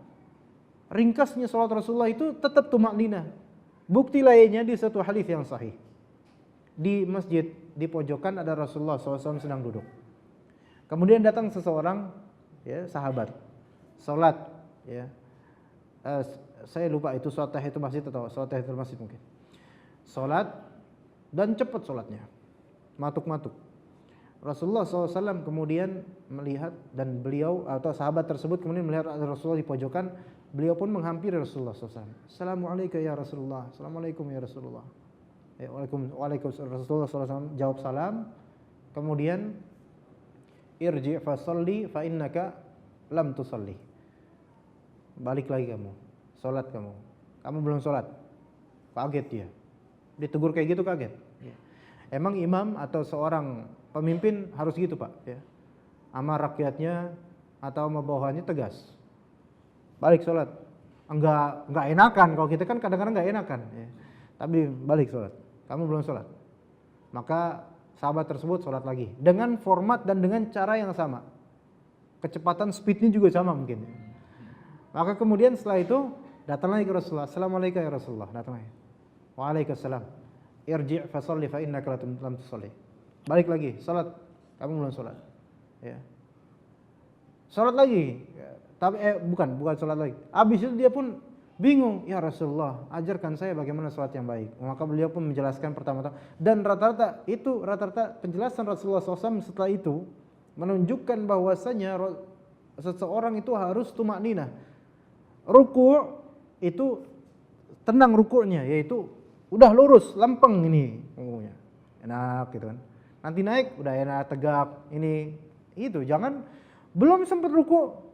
Ringkasnya sholat Rasulullah itu tetap tumakninah. Bukti lainnya di satu hadis yang sahih. Di masjid, di pojokan ada Rasulullah SAW sedang duduk. Kemudian datang seseorang, ya, sahabat, sholat, ya. Saya lupa itu sholat tahiyatul masjid atau sholat tahiyatul masjid mungkin. Sholat dan cepat sholatnya, matuk-matuk. Rasulullah SAW kemudian melihat, dan beliau atau sahabat tersebut kemudian melihat Rasulullah di pojokan. Beliau pun menghampiri Rasulullah SAW. Assalamualaikum ya Rasulullah. Assalamualaikum ya Rasulullah. Waalaikumsalam. Rasulullah SAW jawab salam. Kemudian irji' fasalli fa innaka lam tusalli. Balik lagi kamu, sholat kamu. Kamu belum sholat. Kaget dia. Ditegur kayak gitu kaget. Emang imam atau seorang pemimpin harus gitu, Pak, ya. Sama rakyatnya atau sama bawahannya tegas. Balik sholat. Enggak enakan. Kalau kita kan kadang-kadang enggak enakan, ya. Tapi balik sholat. Kamu belum sholat. Maka sahabat tersebut sholat lagi dengan format dan dengan cara yang sama. Kecepatan speednya juga sama mungkin. Maka kemudian setelah itu datang lagi ke Rasulullah. Assalamualaikum ya Rasulullah. Datang lagi. Waalaikumsalam. Irji' fasalli fa innaka lam tusalli. Balik lagi, salat. Kamu belum salat. Ya. Salat lagi. Tapi bukan salat lagi. Habis itu dia pun bingung, "Ya Rasulullah, ajarkan saya bagaimana salat yang baik." Maka beliau pun menjelaskan pertama-tama, dan rata-rata penjelasan Rasulullah SAW setelah itu menunjukkan bahwasanya seseorang itu harus tumakninah. Ruku' itu tenang ruku'nya, yaitu udah lurus, lempeng ini ruku'nya. Enak gitu kan. Nanti naik udah enak, tegak, ini itu. Jangan belum sempat ruku'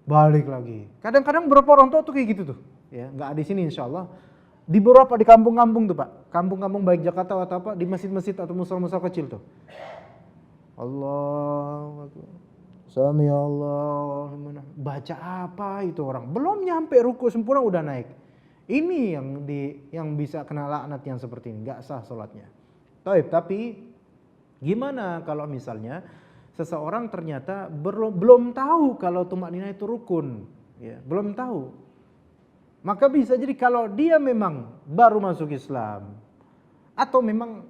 balik lagi. Kadang-kadang beberapa orang tua tuh kayak gitu tuh, ya. Enggak di sini insyaallah. Di beberapa di kampung-kampung tuh, Pak. Kampung-kampung baik Jakarta atau apa, di masjid-masjid atau musola-musola kecil tuh. Allahu Akbar. Sami Allah. Baca apa itu orang? Belum nyampe ruku sempurna udah naik. Ini yang bisa kena laknat yang seperti ini, enggak sah salatnya. Tapi gimana kalau misalnya seseorang ternyata belum tahu kalau tumakninah itu rukun, ya, belum tahu. Maka bisa jadi kalau dia memang baru masuk Islam atau memang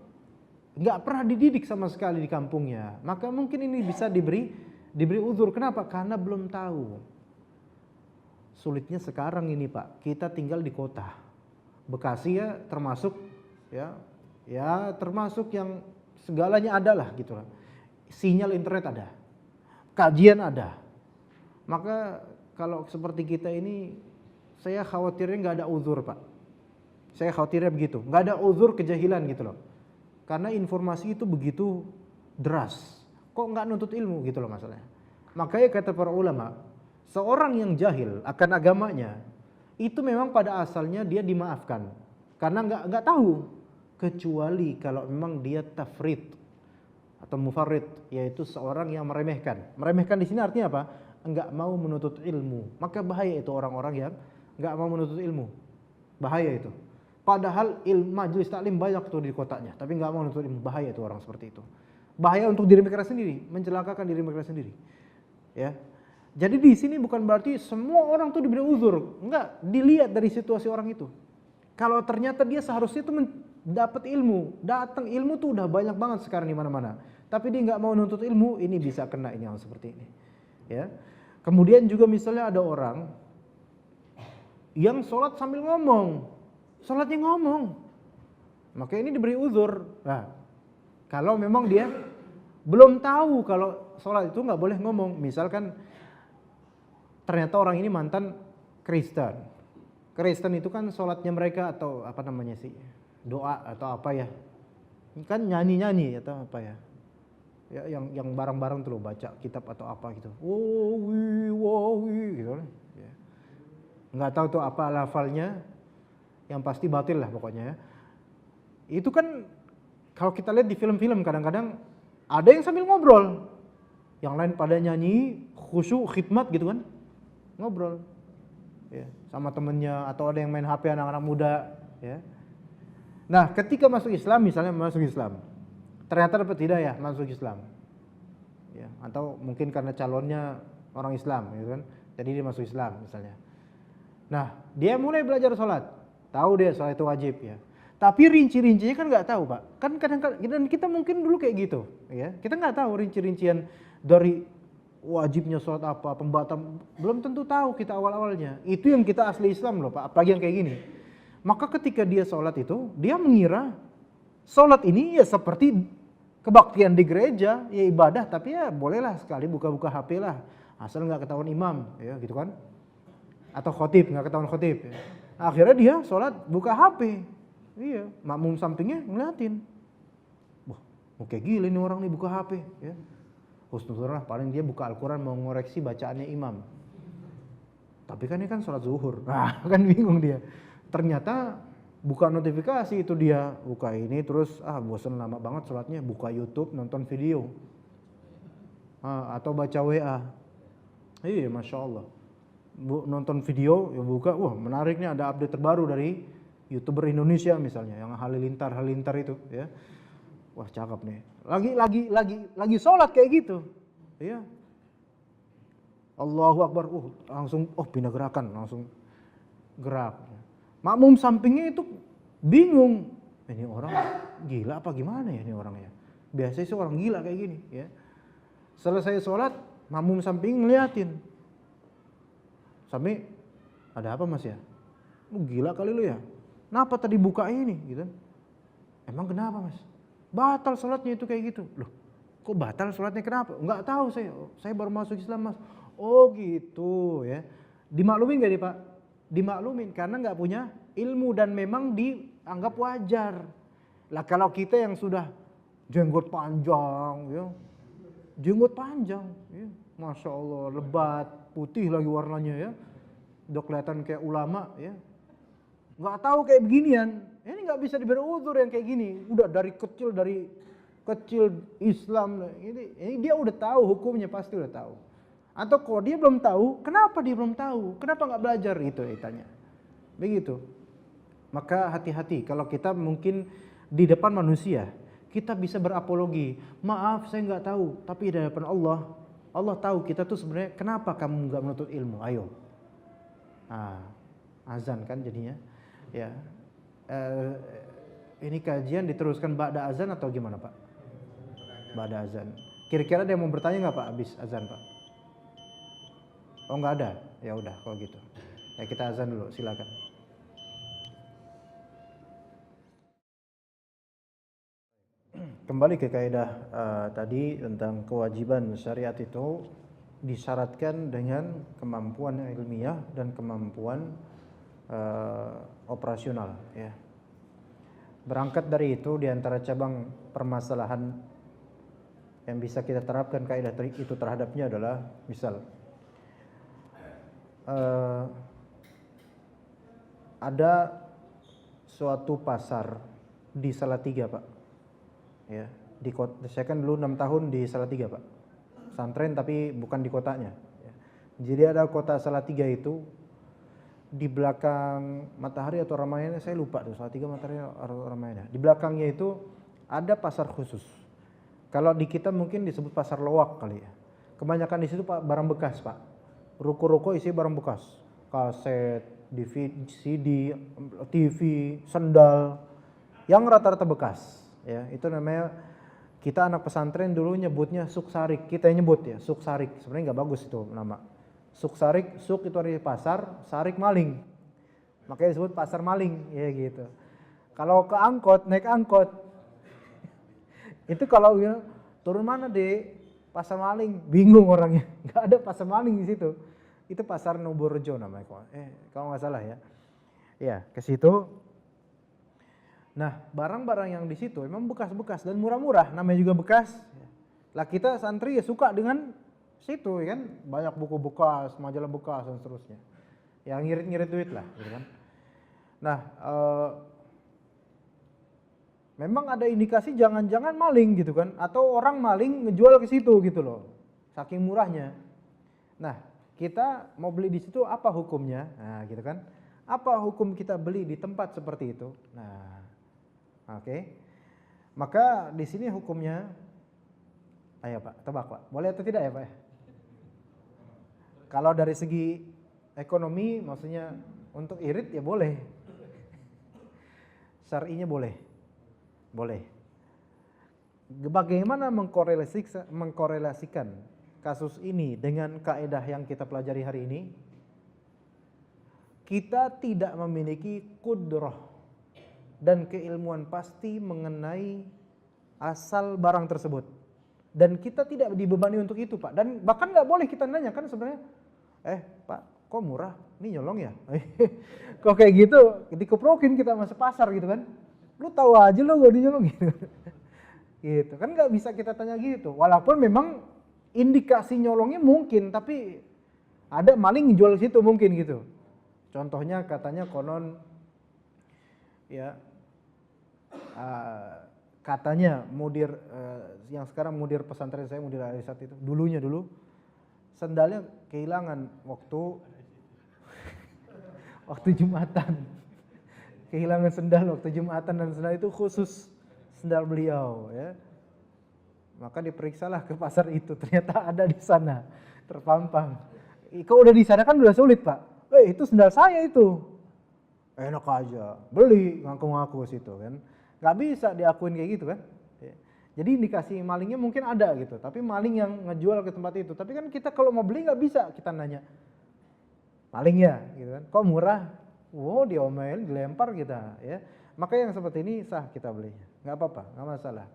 enggak pernah dididik sama sekali di kampungnya, maka mungkin ini bisa diberi uzur. Kenapa? Karena belum tahu. Sulitnya sekarang ini, Pak, kita tinggal di kota. Bekasi ya termasuk termasuk yang segalanya ada lah gitu lah. Sinyal internet ada. Kajian ada. Maka kalau seperti kita ini, saya khawatirnya nggak ada uzur, Pak. Saya khawatirnya begitu. Nggak ada uzur kejahilan gitu loh. Karena informasi itu begitu deras. kok nggak nuntut ilmu gitu loh masalahnya. Makanya kata para ulama, seorang yang jahil akan agamanya itu memang pada asalnya dia dimaafkan karena nggak tahu, kecuali kalau memang dia tafrid atau mufarrid, yaitu seorang yang meremehkan. Meremehkan di sini artinya apa? Enggak mau menuntut ilmu. Maka bahaya itu orang-orang yang enggak mau menuntut ilmu. Bahaya itu. Padahal majelis taklim banyak tuh di kotanya, tapi enggak mau menuntut ilmu. Bahaya itu orang seperti itu. Bahaya untuk diri mereka sendiri, mencelakakan diri mereka sendiri. Ya. Jadi di sini bukan berarti semua orang tuh diberi uzur. Enggak, dilihat dari situasi orang itu. Kalau ternyata dia seharusnya itu dapat ilmu, datang ilmu tuh udah banyak banget sekarang di mana-mana. Tapi dia nggak mau nuntut ilmu, ini bisa kena ini yang seperti ini. Ya. Kemudian juga misalnya ada orang yang sholat sambil ngomong, sholatnya ngomong, maka ini diberi uzur. Nah, kalau memang dia belum tahu kalau sholat itu nggak boleh ngomong, misalkan ternyata orang ini mantan Kristen. Kristen itu kan sholatnya mereka atau apa namanya sih, doa atau apa ya, kan nyanyi-nyanyi atau apa ya, ya yang bareng-bareng tuh loh, baca kitab atau apa gitu, wowi gitu, ya. Nggak tahu tuh apa lafalnya, yang pasti batil lah pokoknya ya. Itu kan kalau kita lihat di film-film kadang-kadang ada yang sambil ngobrol, yang lain pada nyanyi khusyuk khidmat gitu kan, ngobrol ya sama temennya, atau ada yang main HP anak-anak muda ya. Nah ketika masuk Islam, misalnya masuk Islam ternyata dapat hidayah masuk Islam ya, atau mungkin karena calonnya orang Islam gitu kan, jadi dia masuk Islam misalnya. Nah dia mulai belajar sholat, tahu dia sholat itu wajib ya, tapi rinci-rincinya kan nggak tahu Pak. Kan kadang-kadang, dan kita mungkin dulu kayak gitu ya, kita nggak tahu rinci-rincian dari wajibnya sholat apa, pembatal, belum tentu tahu kita awal-awalnya. Itu yang kita asli Islam loh Pak, apalagi yang kayak gini. Maka ketika dia sholat itu, dia mengira sholat ini ya seperti kebaktian di gereja, ya ibadah, tapi ya bolehlah sekali buka-buka HP lah, asal nggak ketahuan imam ya gitu kan, atau khotib, nggak ketahuan khotib ya. Akhirnya dia sholat buka HP, iya, makmum sampingnya ngeliatin, wah mau kayak gila nih orang nih buka HP ya. Husnuzon paling dia buka Al-Quran mau ngoreksi bacaannya imam, tapi kan ini kan sholat zuhur, nah kan bingung dia. Ternyata buka notifikasi itu, dia buka ini terus bosan lama banget sholatnya, buka YouTube nonton video atau baca WA. Iya masya Allah, nonton video ya, buka, wah menarik nih, ada update terbaru dari YouTuber Indonesia misalnya yang halilintar itu ya. Wah cakep nih, lagi sholat kayak gitu, ya. Allahu Akbar, langsung pindah gerakan, langsung gerak. Makmum sampingnya itu bingung, ini orang gila apa gimana ya ini orang ya? Biasanya sih orang gila kayak gini, ya. Selesai sholat, makmum samping ngeliatin, sampai ada apa mas ya? Lu gila kali lu ya? Kenapa tadi buka ini, gitu? Emang kenapa mas? Batal sholatnya itu kayak gitu. Loh, kok batal sholatnya kenapa? Enggak tahu saya baru masuk Islam mas. Oh gitu ya. Dimaklumin gak nih Pak? Dimaklumin karena nggak punya ilmu dan memang dianggap wajar. Lah kalau kita yang sudah jenggot panjang, ya, jenggot panjang, ya, masya Allah, lebat, putih lagi warnanya ya, udah kelihatan kayak ulama ya. Nggak tahu kayak beginian. Ini nggak bisa diberi uzur yang kayak gini. Udah dari kecil Islam ini dia udah tahu hukumnya, pasti udah tahu. Atau kalau dia belum tahu, kenapa dia belum tahu? Kenapa nggak belajar itu ditanya. Begitu. Maka hati-hati kalau kita mungkin di depan manusia kita bisa berapologi. Maaf saya nggak tahu, tapi di hadapan Allah tahu kita tuh sebenarnya kenapa kamu nggak menuntut ilmu. Ayo. Azan kan jadinya. Ya. Ini kajian diteruskan ba'da azan atau gimana Pak? Ba'da azan. Kira-kira ada yang mau bertanya nggak Pak habis azan Pak? Oh nggak ada? Ya udah kalau gitu. Ya kita azan dulu, silakan. Kembali ke kaidah tadi tentang kewajiban syariat itu disyaratkan dengan kemampuan ilmiah dan kemampuan operasional ya. Berangkat dari itu, di antara cabang permasalahan Yang bisa kita terapkan kaidah itu terhadapnya adalah misal ada suatu pasar di Salatiga, Pak. Ya, di kota, saya kan dulu 6 tahun di Salatiga, Pak. Pesantren tapi bukan di kotanya. Ya. Jadi ada kota Salatiga itu di belakang Matahari atau Ramayana, saya lupa tuh, Salatiga, Matahari atau Ramayana. Di belakangnya itu ada pasar khusus. Kalau di kita mungkin disebut pasar loak kali ya. Kebanyakan di situ Pak barang bekas, Pak. Ruko-ruko isi barang bekas. Kaset, DVD, CD, TV, sendal yang rata-rata bekas, ya. Itu namanya, kita anak pesantren dulu nyebutnya suksarik. Kita yang nyebut ya, suksarik. Sebenarnya nggak bagus itu nama. Suksarik, suk itu dari pasar, sarik maling. Makanya disebut pasar maling, ya gitu. Kalau ke angkot, naik angkot, itu kalau ya, turun mana di pasar maling, bingung orangnya. Nggak ada pasar maling di situ. Itu pasar Nuburjo namanya, kalau nggak salah ya. Ya, ke situ. Nah, barang-barang yang di situ memang bekas-bekas dan murah-murah, namanya juga bekas. Lah kita santri ya suka dengan situ, ya kan, banyak buku bekas, majalah bekas dan seterusnya. Yang ngirit-ngirit duit lah, gitu kan. Nah, memang ada indikasi jangan-jangan maling gitu kan, atau orang maling ngejual ke situ gitu loh, saking murahnya. Nah, kita mau beli di situ apa hukumnya? Nah, gitu kan? Apa hukum kita beli di tempat seperti itu? Nah, oke. Maka di sini hukumnya, ayo Pak, tebak Pak, boleh atau tidak ya Pak? Kalau dari segi ekonomi, maksudnya untuk irit ya boleh. Syar'inya boleh. Boleh. Bagaimana mengkorelasikan kasus ini dengan kaidah yang kita pelajari hari ini? Kita tidak memiliki kudrah dan keilmuan pasti mengenai asal barang tersebut. Dan kita tidak dibebani untuk itu, Pak. Dan bahkan nggak boleh kita nanya kan sebenarnya, Pak, kok murah? Ini nyolong ya? Kok kayak gitu, dikeprokin kita masuk pasar gitu kan? Lu tahu aja lu gak dinyolong gitu. Gitu kan, nggak bisa kita tanya gitu. Walaupun memang indikasi nyolongnya mungkin, tapi ada maling jual situ mungkin gitu. Contohnya katanya konon ya, katanya mudir yang sekarang mudir pesantren saya, mudir Alisat itu, dulu sendalnya kehilangan waktu Jumatan. Kehilangan sendal waktu Jumatan, dan sendal itu khusus sendal beliau ya. Maka diperiksalah ke pasar itu, ternyata ada di sana terpampang. Kalau udah di sana kan udah sulit, Pak. Itu sendal saya itu. Enak aja, beli ngaku-ngaku situ kan. Nggak bisa diakuin kayak gitu kan. Jadi indikasi malingnya mungkin ada gitu, tapi maling yang ngejual ke tempat itu. Tapi kan kita kalau mau beli nggak bisa kita nanya malingnya gitu kan. Kok murah? Wow, diomelin, dilempar kita ya. Maka yang seperti ini sah kita belinya, nggak apa-apa, nggak masalah.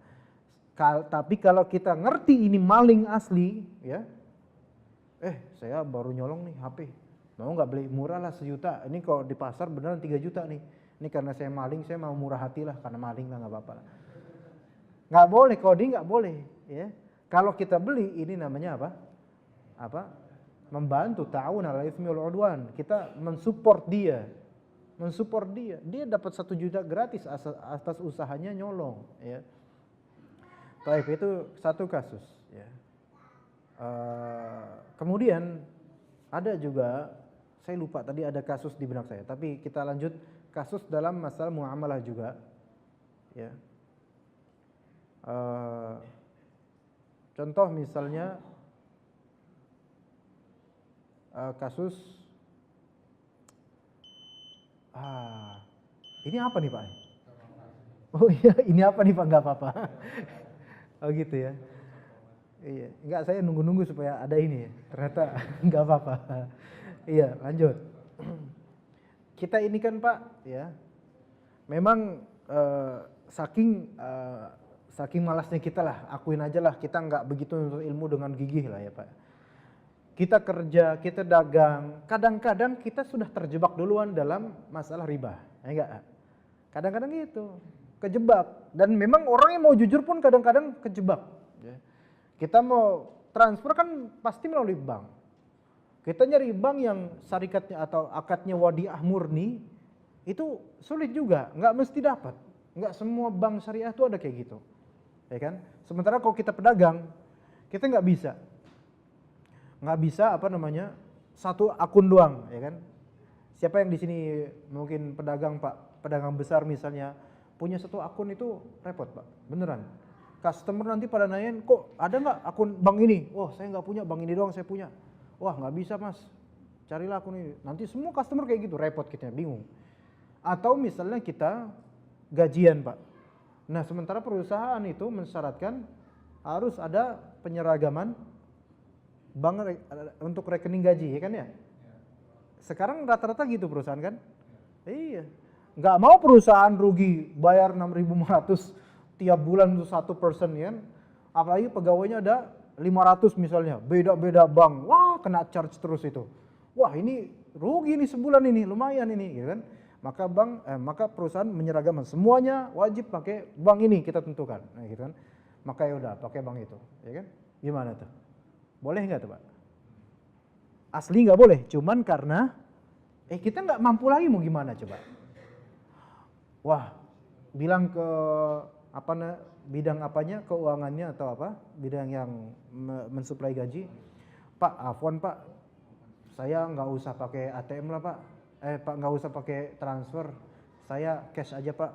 Tapi kalau kita ngerti ini maling asli ya, saya baru nyolong nih HP, mau nggak beli? Murah lah 1 juta. Ini kalau di pasar beneran 3 juta nih. Ini karena saya maling, saya mau murah hati lah, karena maling lah, nggak apa-apa lah. Nggak boleh, kodi nggak boleh ya. Kalau kita beli, ini namanya apa? Membantu, ta'awun 'alal itsmi wal 'udwan. Kita mensupport dia. Dia dapat 1 juta gratis atas usahanya nyolong ya. Baik, itu satu kasus ya. Kemudian ada juga, saya lupa tadi ada kasus di benak saya, tapi kita lanjut kasus dalam masalah muamalah juga ya. Contoh misalnya kasus ini apa nih Pak? Oh iya, ini apa nih Pak? Nggak apa-apa. Oh gitu ya. Iya, enggak, saya nunggu-nunggu supaya ada ini ya. Ternyata nggak apa-apa. Iya, lanjut. Kita ini kan Pak ya, memang saking malasnya kita lah, akuin aja lah, kita nggak begitu untuk ilmu dengan gigih lah ya Pak. Kita kerja, kita dagang, kadang-kadang kita sudah terjebak duluan dalam masalah riba, ya enggak? Kadang-kadang gitu, kejebak. Dan memang orang yang mau jujur pun kadang-kadang kejebak. Ya. Kita mau transfer kan pasti melalui bank. Kita nyari bank yang syarikatnya atau akadnya wadiah murni, itu sulit juga, nggak mesti dapat. Nggak semua bank syariah itu ada kayak gitu, ya kan? Sementara kalau kita pedagang, kita nggak bisa satu akun doang, ya kan? Siapa yang di sini mungkin pedagang Pak, pedagang besar misalnya, punya satu akun itu repot Pak, beneran. Customer nanti pada nanyain, kok ada nggak akun bank ini? Wah saya nggak punya, bank ini doang saya punya. Wah nggak bisa mas, carilah akun ini. Nanti semua customer kayak gitu, repot kita, bingung. Atau misalnya kita gajian Pak. Nah sementara perusahaan itu mensyaratkan harus ada penyeragaman bank untuk rekening gaji, ya kan ya? Sekarang rata-rata gitu perusahaan kan? Iya. Nggak mau perusahaan rugi bayar 6.500 tiap bulan untuk satu person ya. Apalagi pegawainya ada 500 misalnya, beda-beda bank. Wah, kena charge terus itu. Wah, ini rugi nih sebulan ini, lumayan ini, gitu kan? Maka perusahaan menyeragaman semuanya wajib pakai bank ini kita tentukan, nah, gitu kan? Maka ya udah pakai bank itu, ya kan? Gimana tuh? Boleh nggak tuh Pak? Asli nggak boleh, cuman karena kita nggak mampu lagi mau gimana coba? Wah, bilang ke bidang apanya, keuangannya atau apa, bidang yang mensuplai gaji, Pak, afwan Pak, saya nggak usah pakai ATM lah Pak, Pak nggak usah pakai transfer, saya cash aja Pak.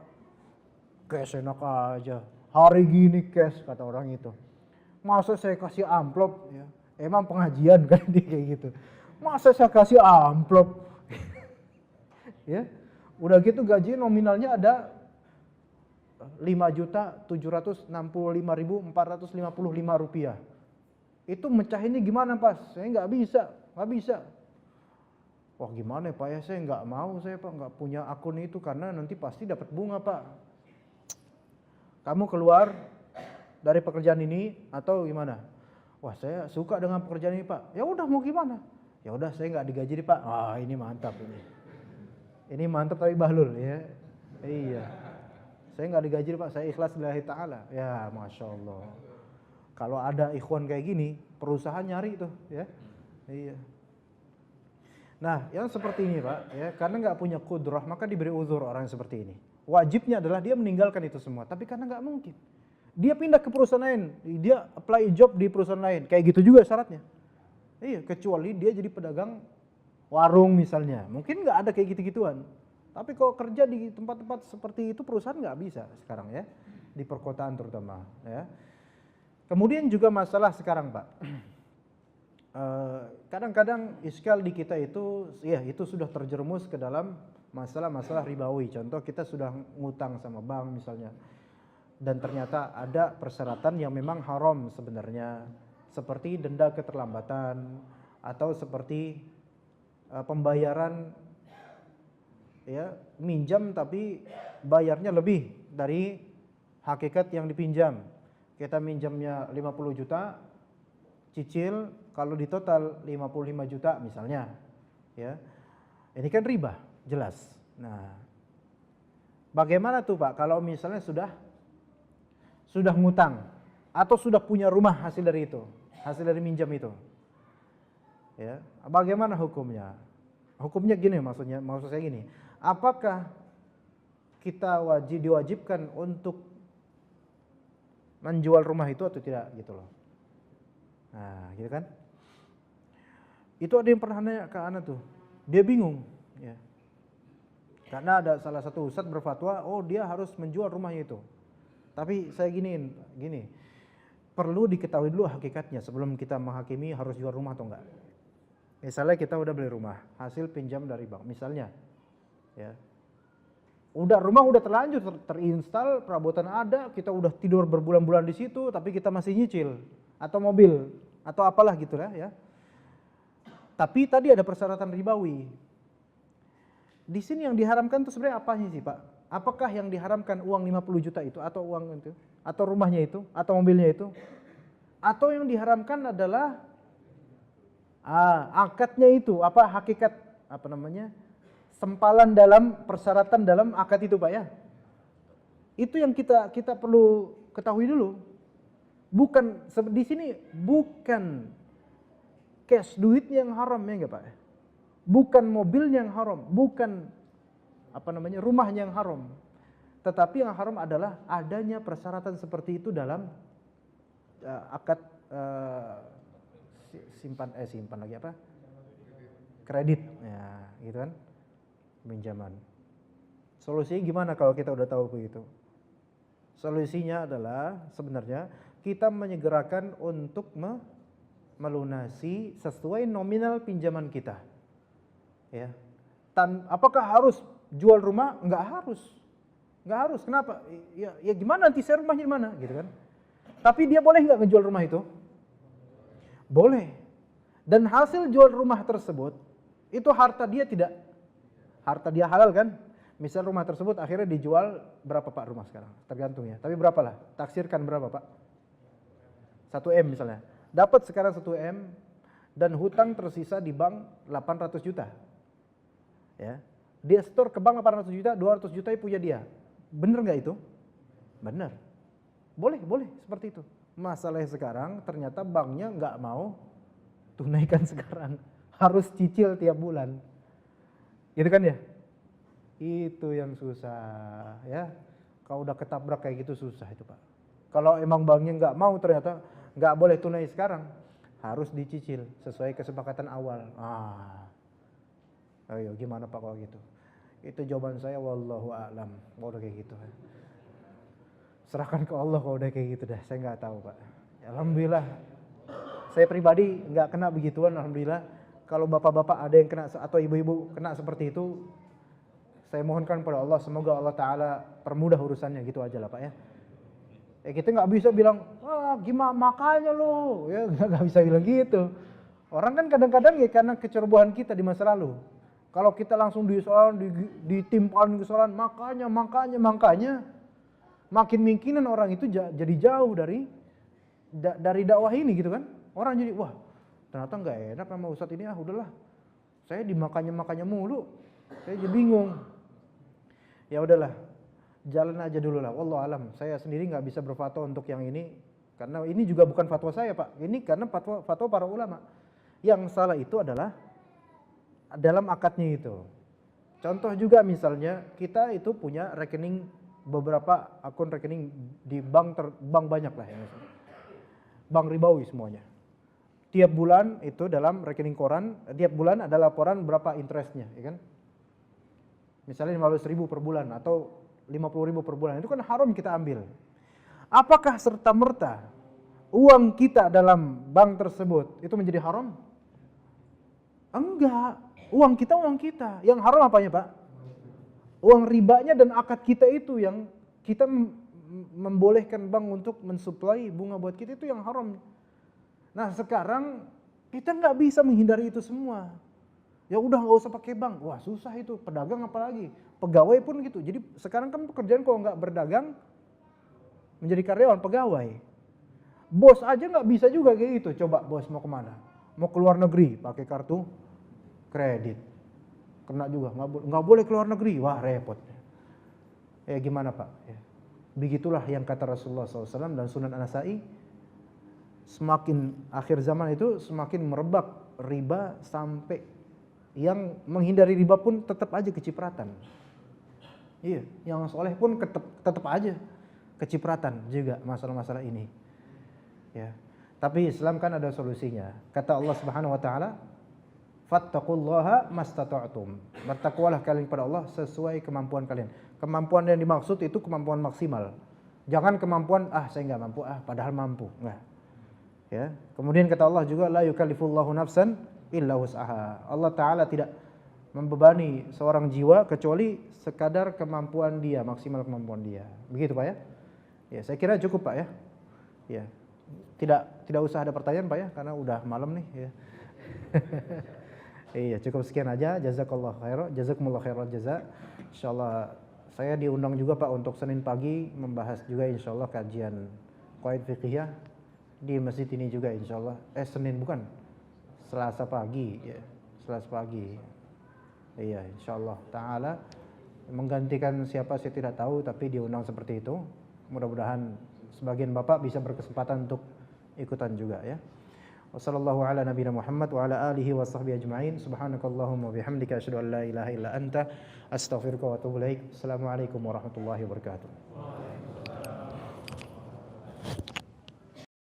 Cash enak aja, hari gini cash kata orang itu. Masa saya kasih amplop, ya. Emang pengajian kan dia kayak gitu. Masa saya kasih amplop, ya, udah gitu gaji nominalnya ada 5.765.455 rupiah. Itu mecahinnya gimana Pak? Saya nggak bisa. Wah gimana ya Pak ya, saya nggak mau saya Pak, nggak punya akun itu karena nanti pasti dapat bunga Pak. Kamu keluar dari pekerjaan ini atau gimana? Wah saya suka dengan pekerjaan ini Pak. Ya udah mau gimana? Ya udah saya nggak digaji nih Pak. Wah ini mantap ini. Ini mantap tapi bahlul ya. Iya. Saya nggak digaji Pak, saya ikhlas lillahi ta'ala. Ya Masya Allah. Kalau ada ikhwan kayak gini, perusahaan nyari tuh ya. Iya. Nah yang seperti ini Pak, ya, karena nggak punya kudrah maka diberi uzur orang yang seperti ini. Wajibnya adalah dia meninggalkan itu semua, tapi karena nggak mungkin. Dia pindah ke perusahaan lain, dia apply job di perusahaan lain, kayak gitu juga syaratnya. Iya, kecuali dia jadi pedagang warung misalnya, mungkin nggak ada kayak gitu-gituan. Tapi kalau kerja di tempat-tempat seperti itu perusahaan nggak bisa sekarang ya, di perkotaan terutama. Ya. Kemudian juga masalah sekarang Pak, kadang-kadang iskal di kita itu, ya itu sudah terjerumus ke dalam masalah-masalah ribawi. Contoh kita sudah ngutang sama bank misalnya, dan ternyata ada persyaratan yang memang haram sebenarnya, seperti denda keterlambatan atau seperti pembayaran ya minjam tapi bayarnya lebih dari hakikat yang dipinjam. Kita minjamnya 50 juta, cicil kalau di total 55 juta misalnya. Ya. Ini kan riba, jelas. Nah, bagaimana tuh Pak kalau misalnya sudah ngutang atau sudah punya rumah hasil dari itu, hasil dari minjam itu? Ya, bagaimana hukumnya? Hukumnya gini maksud saya gini. Apakah kita diwajibkan untuk menjual rumah itu atau tidak gitu loh. Nah, gitu kan? Itu ada yang pernah nanya ke anak tuh. Dia bingung, ya. Karena ada salah satu ustadz berfatwa, oh dia harus menjual rumahnya itu. Tapi saya gini, perlu diketahui dulu hakikatnya sebelum kita menghakimi harus jual rumah atau enggak. Misalnya kita udah beli rumah, hasil pinjam dari bank, misalnya, ya. Rumah udah terlanjur terinstall, perabotan ada, kita udah tidur berbulan-bulan di situ, tapi kita masih nyicil atau mobil atau apalah gitu lah ya. Tapi tadi ada persyaratan ribawi. Di sini yang diharamkan itu sebenarnya apa sih Pak? Apakah yang diharamkan uang 50 juta itu atau uang itu atau rumahnya itu atau mobilnya itu? Atau yang diharamkan adalah akadnya itu, hakikat sempalan dalam persyaratan dalam akad itu Pak ya. Itu yang kita perlu ketahui dulu. Bukan di sini bukan cash duitnya yang haram ya enggak Pak? Bukan mobilnya yang haram, bukan rumahnya yang haram. Tetapi yang haram adalah adanya persyaratan seperti itu dalam akad simpan lagi apa? Kredit. Ya, gitu kan? Pinjaman. Solusinya gimana kalau kita udah tahu begitu? Solusinya adalah sebenarnya kita menyegerakan untuk melunasi sesuai nominal pinjaman kita. Ya. Apakah harus jual rumah? Enggak harus. Kenapa? Ya gimana nanti saya rumahnya di mana gitu kan? Tapi dia boleh enggak ngejual rumah itu? Boleh. Dan hasil jual rumah tersebut itu harta dia halal kan? Misal rumah tersebut akhirnya dijual berapa Pak rumah sekarang? Tergantung ya. Tapi berapalah? Taksirkan berapa Pak? 1M misalnya. Dapat sekarang 1M dan hutang tersisa di bank 800 juta. Ya. Dia store ke bank 800 juta, 200 juta punya dia. Benar nggak itu? Benar. Boleh seperti itu. Masalahnya sekarang ternyata banknya nggak mau tunaikan sekarang. Harus cicil tiap bulan. Gitu kan ya? Itu yang susah ya. Kalau udah ketabrak kayak gitu susah itu Pak. Kalau emang banknya nggak mau ternyata nggak boleh tunai sekarang, harus dicicil sesuai kesepakatan awal. Ayo gimana Pak kalau gitu? Itu jawaban saya wallahu a'lam. Kalau udah kayak gitu. Serahkan ke Allah kalau udah kayak gitu dah. Saya nggak tahu Pak. Alhamdulillah. Saya pribadi nggak kena begituan. Alhamdulillah. Kalau bapak-bapak ada yang kena atau ibu-ibu kena seperti itu, saya mohonkan pada Allah semoga Allah Ta'ala permudah urusannya gitu aja lah Pak ya. Kita nggak bisa bilang, gimana makanya lo, ya nggak bisa bilang gitu. Orang kan kadang-kadang ya karena kecerobohan kita di masa lalu. Kalau kita langsung ditimpakan kesalahan, makanya, makin mungkinan orang itu jadi jauh dari dakwah ini gitu kan. Orang jadi wah ternyata nggak enak sama Ustadz ini, udahlah, saya dimakanya mulu, saya jadi bingung. Ya udahlah, jalan aja dulu lah. Wallahu alam. Saya sendiri nggak bisa berfatwa untuk yang ini karena ini juga bukan fatwa saya Pak. Ini karena fatwa para ulama. Yang salah itu adalah dalam akadnya itu. Contoh juga misalnya kita itu punya rekening beberapa akun rekening di bank banyak lah ya. Bank ribawi semuanya. Tiap bulan itu dalam rekening koran, tiap bulan ada laporan berapa interestnya, ya kan? Misalnya 15.000 per bulan atau 50.000 per bulan, itu kan haram kita ambil. Apakah serta-merta uang kita dalam bank tersebut itu menjadi haram? Enggak, uang kita. Yang haram apanya Pak? Uang ribanya dan akad kita itu yang kita membolehkan bank untuk mensuplai bunga buat kita itu yang haram. Nah sekarang kita nggak bisa menghindari itu semua. Ya udah nggak usah pakai bank, wah susah itu, pedagang apalagi, pegawai pun gitu. Jadi sekarang kan pekerjaan kalau nggak berdagang menjadi karyawan pegawai, bos aja nggak bisa juga kayak gitu. Coba bos mau kemana? Mau keluar negeri pakai kartu kredit, kena juga, nggak boleh keluar negeri, wah repot. Ya gimana Pak? Ya. Begitulah yang kata Rasulullah SAW dan Sunan An-Nasa'i, semakin akhir zaman itu semakin merebak riba sampai yang menghindari riba pun tetap aja kecipratan. Iya, yang soleh pun tetap aja kecipratan juga masalah-masalah ini. Ya. Tapi Islam kan ada solusinya. Kata Allah Subhanahu wa taala, "Fattaqullaha mastata'tum." Bertakwalah kalian kepada Allah sesuai kemampuan kalian. Kemampuan yang dimaksud itu kemampuan maksimal. Jangan kemampuan saya enggak mampu, padahal mampu. Enggak. Ya. Kemudian kata Allah juga, "La yukallifullahu nafsan illa wus'aha." Allah Ta'ala tidak membebani seorang jiwa kecuali sekadar kemampuan dia, maksimal kemampuan dia. Begitu Pak ya? Ya, saya kira cukup Pak ya. Ya. Tidak usah ada pertanyaan Pak ya, karena udah malam nih ya. Iya, cukup sekian aja. Jazakallahu khairan, jazakumullahu khairan jaza. Insyaallah saya diundang juga Pak untuk Senin pagi membahas juga insyaallah kajian qawaid fiqhiyah di masjid ini juga insyaallah. Senin bukan. Selasa pagi ya. Selasa pagi. Iya, insyaallah taala menggantikan siapa saya tidak tahu tapi diundang seperti itu. Mudah-mudahan sebagian bapak bisa berkesempatan untuk ikutan juga ya. Wassallallahu ala nabiyina Muhammad wa ala alihi wa sahbihi ajma'in. Subhanakallahumma bihamdika asyhadu an la ilaha illa anta astaghfiruka wa atubu ilaik. Assalamualaikum warahmatullahi wabarakatuh.